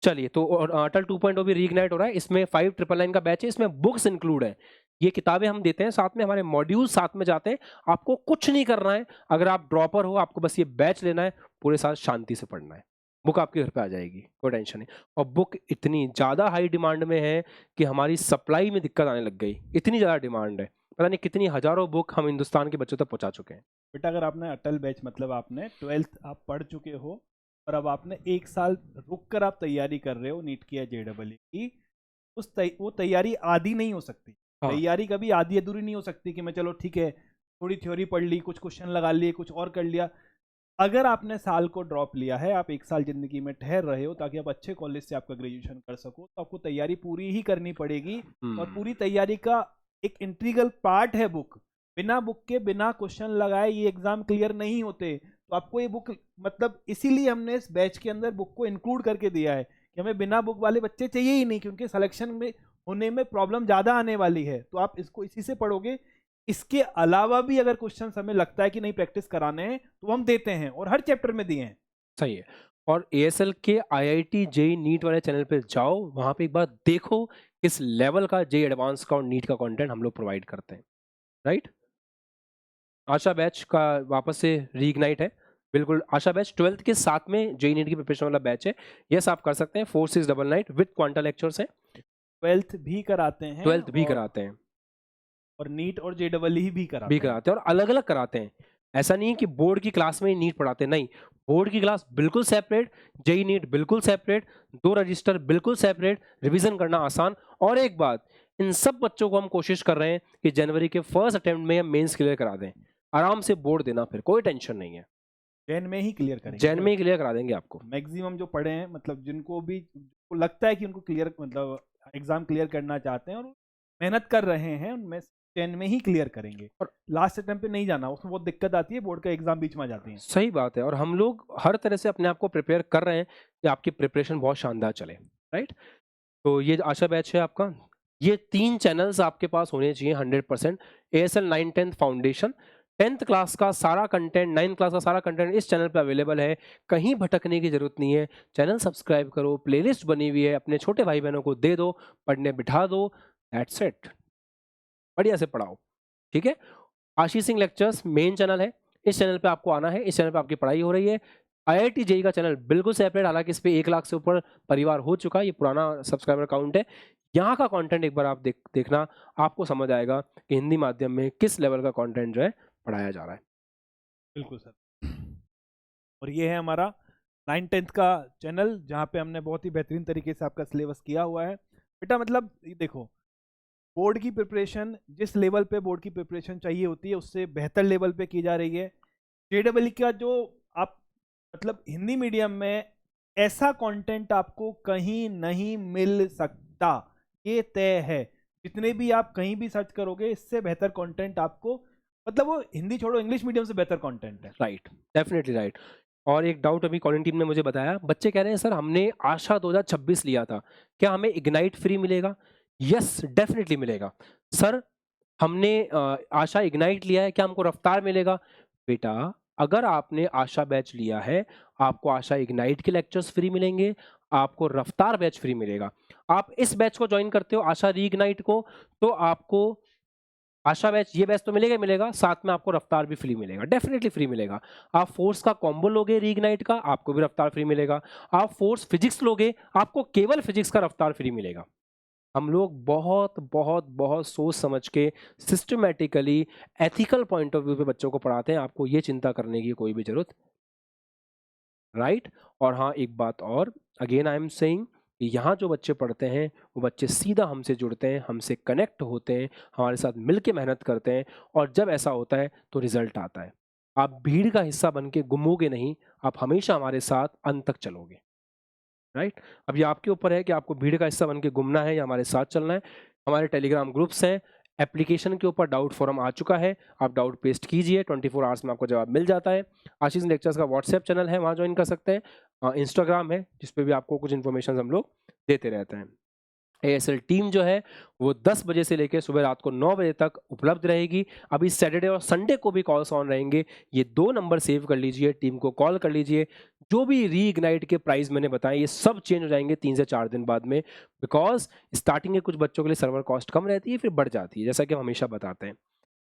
चलिए, तो और अटल 2.0 भी रीइग्नाइट हो रहा है। इसमें 5999 का बैच है, इसमें बुक्स इंक्लूड है। ये किताबें हम देते हैं साथ में, हमारे मॉड्यूल साथ में जाते हैं। आपको कुछ नहीं करना है। अगर आप ड्रॉपर हो, आपको बस ये बैच लेना है, पूरे साल शांति से पढ़ना है। बुक आपके घर पे आ जाएगी, कोई टेंशन नहीं। और बुक इतनी ज़्यादा हाई डिमांड में है कि हमारी सप्लाई में दिक्कत आने लग गई। इतनी ज़्यादा डिमांड है, पता नहीं कितनी हजारों बुक हम हिंदुस्तान के बच्चों तक पहुंचा चुके हैं। बेटा अगर आपने अटल बैच मतलब आपने 12th आप पढ़ चुके हो और अब आपने 1 साल रुक कर आप तैयारी कर रहे हो नीट की या जेईई की, वो तैयारी आधी नहीं हो सकती। हाँ। तैयारी कभी आधी अधूरी नहीं हो सकती कि मैं चलो ठीक है थोड़ी थ्योरी पढ़ ली, कुछ क्वेश्चन लगा लिए, कुछ और कर लिया। अगर आपने साल को ड्रॉप लिया है, आप 1 साल जिंदगी में ठहर रहे हो ताकि आप अच्छे कॉलेज से आपका ग्रेजुएशन कर सको, तो आपको तैयारी पूरी ही करनी पड़ेगी। और पूरी तैयारी का एक इंटीग्रल पार्ट है बुक। बिना बुक के, बिना क्वेश्चन लगाए ये एग्जाम क्लियर नहीं होते। तो आपको ये बुक मतलब इसीलिए हमने इस बैच के अंदर बुक को इंक्लूड करके दिया है कि हमें बिना बुक वाले बच्चे चाहिए ही नहीं, क्योंकि सिलेक्शन में होने में प्रॉब्लम ज़्यादा आने वाली है। तो आप इसको इसी से पढ़ोगे। इसके अलावा भी अगर क्वेश्चन हमें लगता है कि नहीं प्रैक्टिस कराने हैं तो हम देते हैं, और हर चैप्टर में दिए हैं। सही है। और एएसएल के आईआईटी जेई नीट वाले चैनल पे जाओ, वहां पे एक बार देखो किस लेवल का जेई एडवांस का और नीट का कंटेंट हम लोग प्रोवाइड करते हैं। राइट। आशा बैच का वापस से रीइग्नाइट है। बिल्कुल, आशा बैच 12th के साथ में जेई नीट की प्रिपरेशन वाला बैच है। यस, आप कर सकते हैं। 4699 विद क्वांटा लेक्चर्स है। 12th भी कराते हैं, 12th भी कराते हैं, और नीट और जेईई भी कराते हैं। और अलग अलग कराते हैं। ऐसा नहीं है कि बोर्ड की क्लास में ही नीट पढ़ाते, नहीं। बोर्ड की क्लास बिल्कुल सेपरेट, जेई नीट बिल्कुल सेपरेट, 2 रजिस्टर बिल्कुल सेपरेट, रिवीजन करना आसान। और एक बात, इन सब बच्चों को हम कोशिश कर रहे हैं कि जनवरी के फर्स्ट अटेम्प्ट में मेंस क्लियर करा दें। आराम से बोर्ड देना, फिर कोई टेंशन नहीं है। जैन में ही क्लियर करेंगे, जैन में ही क्लियर करा देंगे आपको। मैक्सिमम जो पढ़े हैं, मतलब जिनको भी लगता है कि उनको क्लियर मतलब एग्जाम क्लियर करना चाहते हैं और मेहनत कर रहे हैं, उनमें 10 में ही क्लियर करेंगे। और लास्ट अटेम्प्ट पे नहीं जाना, उसमें बहुत दिक्कत आती है, बोर्ड का एग्जाम बीच में आ जाती है। सही बात है। और हम लोग हर तरह से अपने आप को प्रिपेयर कर रहे हैं कि आपकी प्रिपरेशन बहुत शानदार चले। राइट। तो ये आशा बैच है आपका। ये 3 चैनल्स आपके पास होने चाहिए 100%। ASL 9-10 फाउंडेशन, 10th क्लास का सारा कंटेंट, 9th क्लास का सारा कंटेंट इस चैनल पे अवेलेबल है। कहीं भटकने की जरूरत नहीं है। चैनल सब्सक्राइब करो, प्लेलिस्ट बनी हुई है, अपने छोटे भाई बहनों को दे दो, पढ़ने बिठा दो। That's it. बढ़िया से पढ़ाओ, ठीक है। आशीष सिंह लेक्चर्स मेन चैनल है। इस चैनल पे आपको आना है, इस चैनल पे आपकी पढ़ाई हो रही है। आईआईटी जेई का चैनल बिल्कुल सेपरेट, हालांकि इस पे 1 लाख से ऊपर परिवार हो चुका है। ये पुराना सब्सक्राइबर काउंट है। यहाँ का कंटेंट एक बार आप देखना, आपको समझ आएगा कि हिंदी माध्यम में किस लेवल का कंटेंट जो है पढ़ाया जा रहा है। बिल्कुल सर। और ये है हमारा 9th-10th का चैनल जहाँ पे हमने बहुत ही बेहतरीन तरीके से आपका सिलेबस किया हुआ है बेटा। मतलब ये देखो, बोर्ड की प्रिपरेशन जिस लेवल पे बोर्ड की प्रिपरेशन चाहिए होती है उससे बेहतर लेवल पे की जा रही है। जेडब्ल्यू का जो आप मतलब हिंदी मीडियम में ऐसा कंटेंट आपको कहीं नहीं मिल सकता, ये तय है। जितने भी आप कहीं भी सर्च करोगे इससे बेहतर कंटेंट आपको, मतलब वो हिंदी छोड़ो इंग्लिश मीडियम से बेहतर कंटेंट है। Right, definitely right. और एक डाउट अभी कॉलिंग टीम ने मुझे बताया, बच्चे कह रहे हैं सर हमने आशा 2026 लिया था, क्या हमें इग्नाइट फ्री मिलेगा? यस, डेफिनेटली मिलेगा। सर हमने आशा इग्नाइट लिया है, क्या हमको रफ्तार मिलेगा? बेटा अगर आपने आशा बैच लिया है, आपको आशा इग्नाइट के लेक्चर्स फ्री मिलेंगे, आपको रफ्तार बैच फ्री मिलेगा। आप इस बैच को ज्वाइन करते हो आशा री इग्नाइट को, तो आपको आशा बैच, ये बैच तो मिलेगा ही मिलेगा, साथ में आपको रफ्तार भी फ्री मिलेगा, डेफिनेटली फ्री मिलेगा। आप फोर्स का कॉम्बो लोगे रीइग्नाइट का, आपको भी रफ्तार फ्री मिलेगा। आप फोर्स फिजिक्स लोगे, आपको केवल फिजिक्स का रफ्तार फ्री मिलेगा। हम लोग बहुत बहुत बहुत सोच समझ के systematically ethical point of view पे बच्चों को पढ़ाते हैं, आपको ये चिंता करने की कोई भी जरूरत, राइट। और हाँ एक बात और, अगेन आई एम सेइंग, यहाँ जो बच्चे पढ़ते हैं वो बच्चे सीधा हमसे जुड़ते हैं, हमसे कनेक्ट होते हैं, हमारे साथ मिलके मेहनत करते हैं, और जब ऐसा होता है तो रिजल्ट आता है। आप भीड़ का हिस्सा बन के गुमोगे नहीं, आप हमेशा हमारे साथ अंत तक चलोगे, राइट। अब ये आपके ऊपर है कि आपको भीड़ का हिस्सा बन के घूमना है या हमारे साथ चलना है। हमारे टेलीग्राम ग्रुप्स हैं, एप्लीकेशन के ऊपर डाउट फॉरम आ चुका है, आप डाउट पेस्ट कीजिए, 24 आवर्स में आपको जवाब मिल जाता है। आशीष लेक्चर्स का व्हाट्सएप चैनल है, वहाँ ज्वाइन कर सकते हैं। इंस्टाग्राम है जिसपे भी आपको कुछ इन्फॉर्मेशन हम लोग देते रहते हैं। ASL टीम जो है वो 10 बजे से लेकर सुबह रात को 9 बजे तक उपलब्ध रहेगी। अभी सैटरडे और संडे को भी कॉल्स ऑन रहेंगे, ये 2 नंबर सेव कर लीजिए, टीम को कॉल कर लीजिए। जो भी रीइग्नाइट के प्राइस मैंने बताए ये सब चेंज हो जाएंगे 3 से 4 दिन बाद में, बिकॉज स्टार्टिंग के कुछ बच्चों के लिए सर्वर कॉस्ट कम रहती है, फिर बढ़ जाती है, जैसा कि हम हमेशा बताते हैं।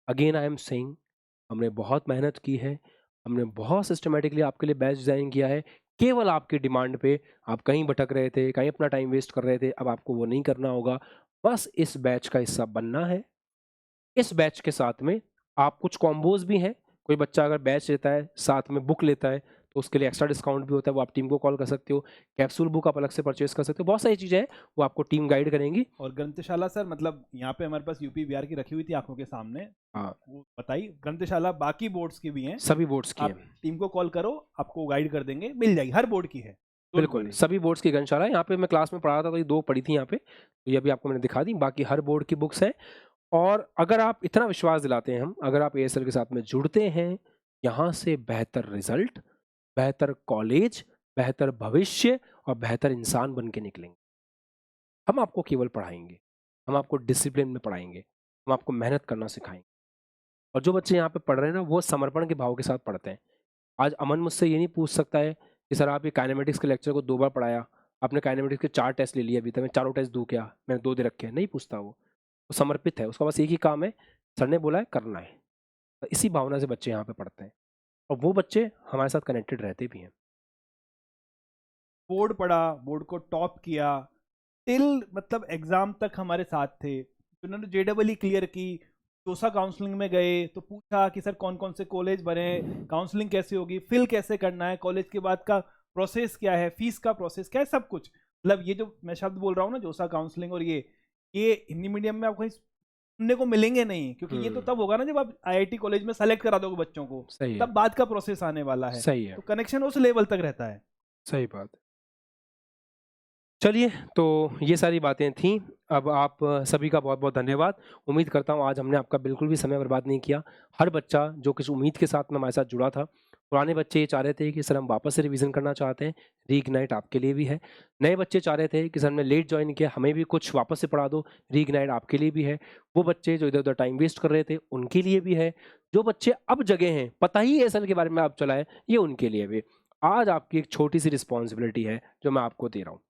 अगेन आई एम सेइंग, हमने बहुत मेहनत की है, हमने बहुत सिस्टमेटिकली आपके लिए बैच डिज़ाइन किया है। केवल आपकी डिमांड पे आप कहीं भटक रहे थे, कहीं अपना टाइम वेस्ट कर रहे थे, अब आपको वो नहीं करना होगा। बस इस बैच का हिस्सा बनना है। इस बैच के साथ में आप कुछ कॉम्बोज भी हैं, कोई बच्चा अगर बैच लेता है साथ में बुक लेता है तो उसके लिए एक्स्ट्रा डिस्काउंट भी होता है, वो आप टीम को कॉल कर सकते हो। कैप्सूल बुक आप अलग से परचेस कर सकते हो, बहुत सारी चीज़ें हैं वो आपको टीम गाइड करेंगी। और ग्रंथशाला सर, मतलब यहाँ पे हमारे पास यूपी बिहार की रखी हुई थी आंखों के सामने, हाँ, वो बताइए। ग्रंथशाला बाकी बोर्ड्स की भी हैं, सभी बोर्ड्स की आप है। टीम को कॉल करो, आपको गाइड कर देंगे, मिल जाएगी, हर बोर्ड की है। डोंट बिल्कुल, वरी। सभी बोर्ड्स की गनशाला है। यहाँ पे मैं क्लास में पढ़ा रहा था तो ये 2 पड़ी थी यहाँ पे, तो ये अभी आपको मैंने दिखा दी। बाकी हर बोर्ड की बुक्स हैं। और अगर आप इतना विश्वास दिलाते हैं हम, अगर आप ASL के साथ में जुड़ते हैं, यहाँ से बेहतर रिजल्ट, बेहतर कॉलेज, बेहतर भविष्य और बेहतर इंसान बन के निकलेंगे। हम आपको केवल पढ़ाएंगे, हम आपको डिसिप्लिन में पढ़ाएंगे, हम आपको मेहनत करना सिखाएंगे। और जो बच्चे यहाँ पे पढ़ रहे हैं ना, वो समर्पण के भाव के साथ पढ़ते हैं। आज अमन मुझसे ये नहीं पूछ सकता है कि सर आप ये काइनेमेटिक्स के लेक्चर को 2 बार पढ़ाया, आपने काइनेमेटिक्स के 4 टेस्ट ले लिए, अभी तक मैं चारों टेस्ट दूं क्या, मैंने 2 दे रखे हैं, नहीं पूछता वो समर्पित है, उसका बस एक ही काम है, सर ने बोला है करना है। तो इसी भावना से बच्चे यहाँ पे पढ़ते हैं और वो बच्चे हमारे साथ कनेक्टेड रहते भी हैं। बोर्ड पढ़ा, बोर्ड को टॉप किया, टिल मतलब एग्जाम तक हमारे साथ थे। उन्होंने JEE क्लियर की, जोसा काउंसलिंग में गए तो पूछा कि सर कौन कौन से कॉलेज बने, काउंसलिंग कैसे होगी, फिल कैसे करना है, कॉलेज के बाद का प्रोसेस क्या है, फीस का प्रोसेस क्या है, सब कुछ। मतलब ये जो मैं शब्द बोल रहा हूँ ना, जोसा काउंसलिंग, और ये हिंदी मीडियम में आपको सुनने को मिलेंगे नहीं, क्योंकि ये तो तब होगा ना जब आप IIT कॉलेज में सेलेक्ट करा दोगे बच्चों को, सही है, तब बाद का प्रोसेस आने वाला है। सही है, तो कनेक्शन उस लेवल तक रहता है। सही बात है। चलिए, तो ये सारी बातें थीं। अब आप सभी का बहुत-बहुत धन्यवाद। उम्मीद करता हूँ आज हमने आपका बिल्कुल भी समय बर्बाद नहीं किया। हर बच्चा जो किस उम्मीद के साथ में हमारे साथ जुड़ा था, पुराने बच्चे ये चाह रहे थे कि सर हम वापस से रिवीजन करना चाहते हैं, रीइग्नाइट आपके लिए भी है। नए बच्चे चाह रहे थे कि सर हमने लेट जॉइन किया, हमें भी कुछ वापस से पढ़ा दो, रीइग्नाइट आपके लिए भी है। वो बच्चे जो इधर-उधर टाइम वेस्ट कर रहे थे, उनके लिए भी है। जो बच्चे अब जगे हैं, पता ही ASL के बारे में आप चला है, ये उनके लिए भी। आज आपकी एक छोटी-सी रिस्पॉन्सिबिलिटी है जो मैं आपको दे रहा हूँ।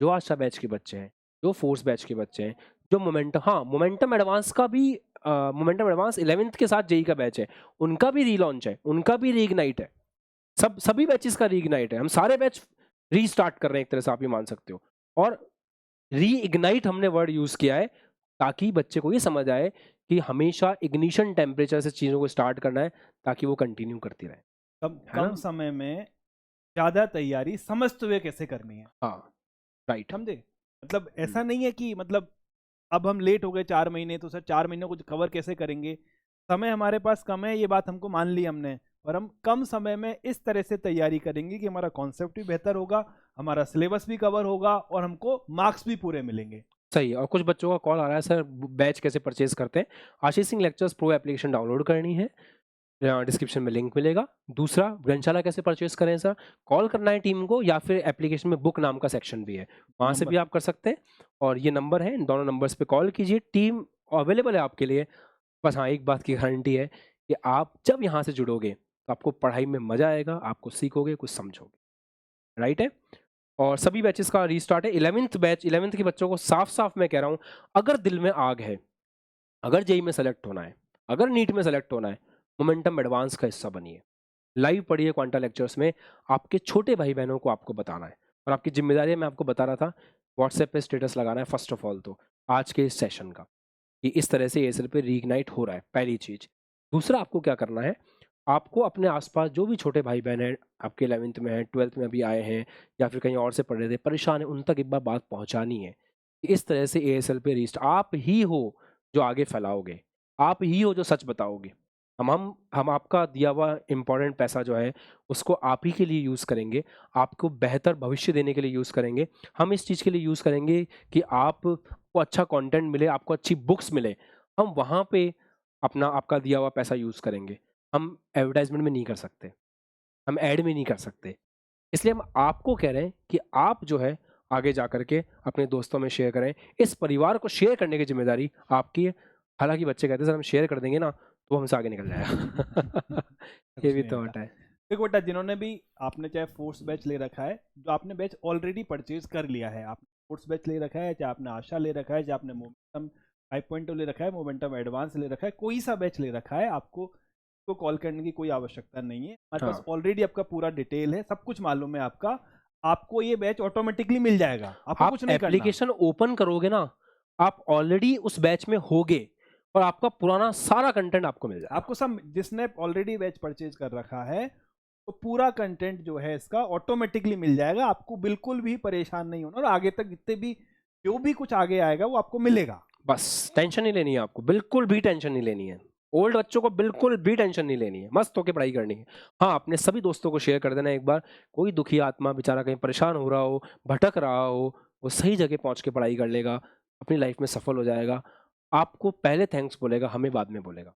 जो आशा बैच के बच्चे हैं, जो फोर्स बैच के बच्चे हैं, जो मोमेंटम एडवांस का भी, मोमेंटम एडवांस 11th के साथ JEE का बैच है, उनका भी रीलॉन्च है, उनका भी रीइग्नाइट है। सभी बैचेस का रीइग्नाइट है। हम सारे बैच रीस्टार्ट कर रहे हैं, एक तरह से आप ये मान सकते हो। और रीइग्नाइट हमने वर्ड यूज किया है ताकि बच्चे को ये समझ आए कि हमेशा इग्निशन टेम्परेचर से चीजों को स्टार्ट करना है ताकि वो कंटिन्यू करती रहे, कम है ना? कम समय में ज़्यादा तैयारी समझते हुए कैसे करनी है, हाँ, राइट। समझे? मतलब ऐसा नहीं है कि मतलब अब हम लेट हो गए 4 महीने, तो सर 4 महीने को कवर कैसे करेंगे? समय हमारे पास कम है, ये बात हमको मान ली हमने, और हम कम समय में इस तरह से तैयारी करेंगे कि हमारा कॉन्सेप्ट भी बेहतर होगा, हमारा सिलेबस भी कवर होगा और हमको मार्क्स भी पूरे मिलेंगे। सही है। और कुछ बच्चों का कॉल आ रहा है, सर बैच कैसे परचेज़ करते हैं? Ashish Singh lectures pro application download करनी है, डिस्क्रिप्शन में लिंक मिलेगा। दूसरा, ग्रंथशाला कैसे परचेज़ करें सर? कॉल करना है टीम को, या फिर एप्लीकेशन में बुक नाम का सेक्शन भी है, वहाँ से नंबर भी आप कर सकते हैं। और ये नंबर है, इन दोनों नंबर्स पे कॉल कीजिए, टीम अवेलेबल है आपके लिए। बस हाँ, एक बात की गारंटी है कि आप जब यहाँ से जुड़ोगे, तो आपको पढ़ाई में मज़ा आएगा, आपको सीखोगे, कुछ समझोगे, राइट है? और सभी बैचेस का रीस्टार्ट है। 11th बैच, 11th के बच्चों को साफ-साफ मैं कह रहा हूँ, अगर दिल में आग है, अगर जेईई में सेलेक्ट होना है, अगर नीट में सेलेक्ट होना है, मोमेंटम एडवांस का हिस्सा बनिए। लाइव पढ़िए क्वांटा लेक्चर्स में, आपके छोटे भाई-बहनों को आपको बताना है। और आपकी ज़िम्मेदारी है, मैं आपको बता रहा था, व्हाट्सएप पे स्टेटस लगाना है फर्स्ट ऑफ ऑल तो, आज के इस सेशन का, कि इस तरह से एएसएल पे रीइग्नाइट हो रहा है, पहली चीज़। दूसरा, आपको क्या करना है, आपको अपने आस-पास जो भी छोटे भाई-बहन हैं, आपके 11th में हैं, 12th में अभी आए हैं, या फिर कहीं और से पढ़ रहे थे, परेशान हैं, उन तक एक बार बात पहुँचानी है। इस तरह से एएसएल पे आप ही हो जो आगे फैलाओगे, आप ही हो जो सच बताओगे। हम आपका दिया हुआ इम्पोर्टेंट पैसा जो है, उसको आप ही के लिए यूज़ करेंगे, आपको बेहतर भविष्य देने के लिए यूज़ करेंगे। हम इस चीज़ के लिए यूज़ करेंगे कि आपको अच्छा कंटेंट मिले, आपको अच्छी बुक्स मिले। हम वहाँ पे अपना आपका दिया हुआ पैसा यूज़ करेंगे। हम एडवर्टाइज़मेंट में नहीं कर सकते, हम ऐड में नहीं कर सकते। इसलिए हम आपको कह रहे हैं कि आप जो है आगे जा कर के अपने दोस्तों में शेयर करें। इस परिवार को शेयर करने की ज़िम्मेदारी आपकी है। हालाँकि बच्चे कहते हैं सर हम शेयर कर देंगे ना, तो हमसे आगे निकल जाएगा। ये कुछ भी नहीं होता। थॉट है। देखो बेटा, जिन्होंने भी, आपने चाहे फोर्स बैच ले रखा है, जो आपने बैच ऑलरेडी परचेज कर लिया है, आपने फोर्स बैच ले रखा है, चाहे आपने आशा ले रखा है, चाहे आपने मोमेंटम 5.2 ले रखा है, मोमेंटम एडवांस ले रखा है, कोई सा बैच ले रखा है, आपको को कॉल करने की कोई आवश्यकता नहीं है। हमारे पास हाँ, ऑलरेडी आपका पूरा डिटेल है, सब कुछ मालूम है आपका। आपको ये बैच ऑटोमेटिकली मिल जाएगा, आपको आप कुछ नहीं करना। एप्लीकेशन ओपन करोगे ना, आप ऑलरेडी उस बैच में होगे और आपका पुराना सारा कंटेंट आपको मिल जाएगा। आपको सब, जिसने ऑलरेडी बैच परचेज कर रखा है, तो पूरा कंटेंट जो है इसका ऑटोमेटिकली मिल जाएगा, आपको बिल्कुल भी परेशान नहीं होना, और आगे तक जितने भी, जो भी कुछ आगे आएगा वो आपको मिलेगा। बस टेंशन नहीं लेनी है आपको, बिल्कुल भी टेंशन नहीं लेनी है। ओल्ड बच्चों को बिल्कुल भी टेंशन नहीं लेनी है, मस्त होके पढ़ाई करनी है। हाँ, अपने सभी दोस्तों को शेयर कर देना एक बार, कोई दुखी आत्मा बेचारा कहीं परेशान हो रहा हो, भटक रहा हो, वो सही जगह पहुँच के पढ़ाई कर लेगा, अपनी लाइफ में सफल हो जाएगा। आपको पहले थैंक्स बोलेगा, हमें बाद में बोलेगा।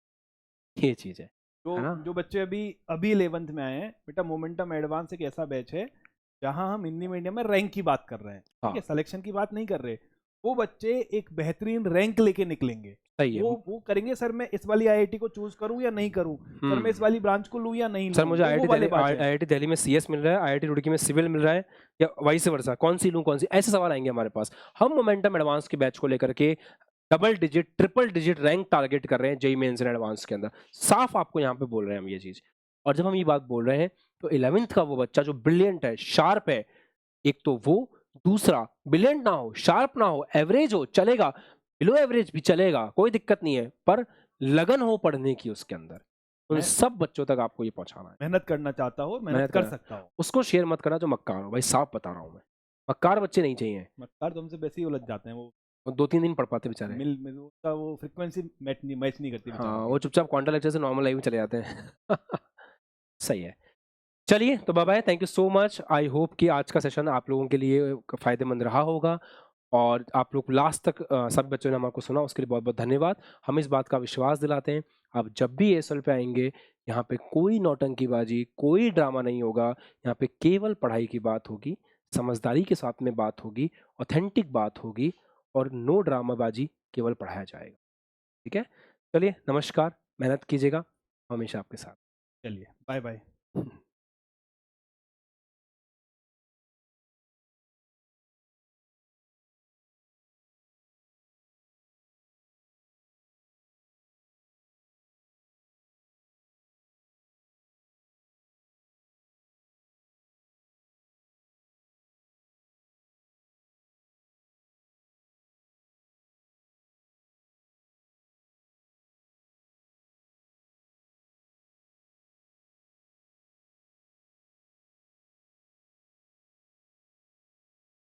ये चीज़ जो है ना? जो बच्चे अभी अभी 11th में आए हैं, बेटा मोमेंटम एडवांस एक ऐसा बैच है जहां हम हिंदी मीडियम में रैंक की बात कर रहे हैं, ठीक है, हाँ, सिलेक्शन की बात नहीं कर रहे। वो बच्चे एक बेहतरीन रैंक लेके निकलेंगे। सही है। वो करेंगे, सर मैं इस वाली आईआईटी को चूज करूं या नहीं करूं, सर मैं इस वाली ब्रांच को लूं या नहीं सर लूं, मुझे वो वाले बात है। आईआईटी दिल्ली में सीएस मिल रहा है, आईआईटी रुड़की में सिविल मिल रहा है, या वाइस वर्सा, कौन सी लूँ, कौन सी, ऐसे सवाल आएंगे हमारे पास। हम मोमेंटम एडवांस के बैच को लेकर के double digit, triple digit rank target कर रहे हैं जेईई मेंस एंड एडवांस के अंदर। साफ आपको यहाँ पे बोल रहे हैं हम ये चीज़। और जब हम ये बात बोल रहे हैं, तो 11th का वो बच्चा जो ब्रिलियंट है, शार्प है, एक तो वो, दूसरा ब्रिलियंट ना हो, शार्प ना हो, एवरेज हो, चलेगा, बिलो एवरेज भी चलेगा, कोई दिक्कत नहीं है, पर लगन हो पढ़ने की उसके अंदर। उन मैं सब बच्चों तक आपको ये पहुंचाना है। मेहनत करना चाहता हूँ, मेहनत मेहनत कर करना, सकता हूँ। उसको शेयर मत करना जो मक्कार हो, भाई साफ बता रहा हूँ मैं। मक्कार बच्चे नहीं चाहिए, मक्कार तो हमसे वैसे ही उलझ जाते हैं, वो वो 2-3 दिन पढ़ पाते बेचारे। मिल उसका वो फ्रीक्वेंसी मैच नहीं करती बेचारों हाँ, की। वो चुपचाप क्वांटा लेक्चर से नॉर्मल लाइफ में चले जाते हैं। सही है। चलिए, तो bye-bye, thank you so much. I hope कि आज का सेशन आप लोगों के लिए फ़ायदेमंद रहा होगा, और आप लोग लास्ट तक सभी बच्चों ने हमारे को सुना, उसके लिए बहुत-बहुत धन्यवाद। हम इस बात का विश्वास दिलाते हैं, आप जब भी एएसएल पे आएँगे, यहाँ पे कोई नौटंकीबाजी, कोई ड्रामा नहीं होगा, यहाँ पे केवल पढ़ाई की बात होगी, समझदारी के साथ में बात होगी, ऑथेंटिक बात होगी, और नो ड्रामाबाजी, केवल पढ़ाया जाएगा। ठीक है? चलिए, नमस्कार, मेहनत कीजिएगा, हमेशा आपके साथ। चलिए, बाय बाय।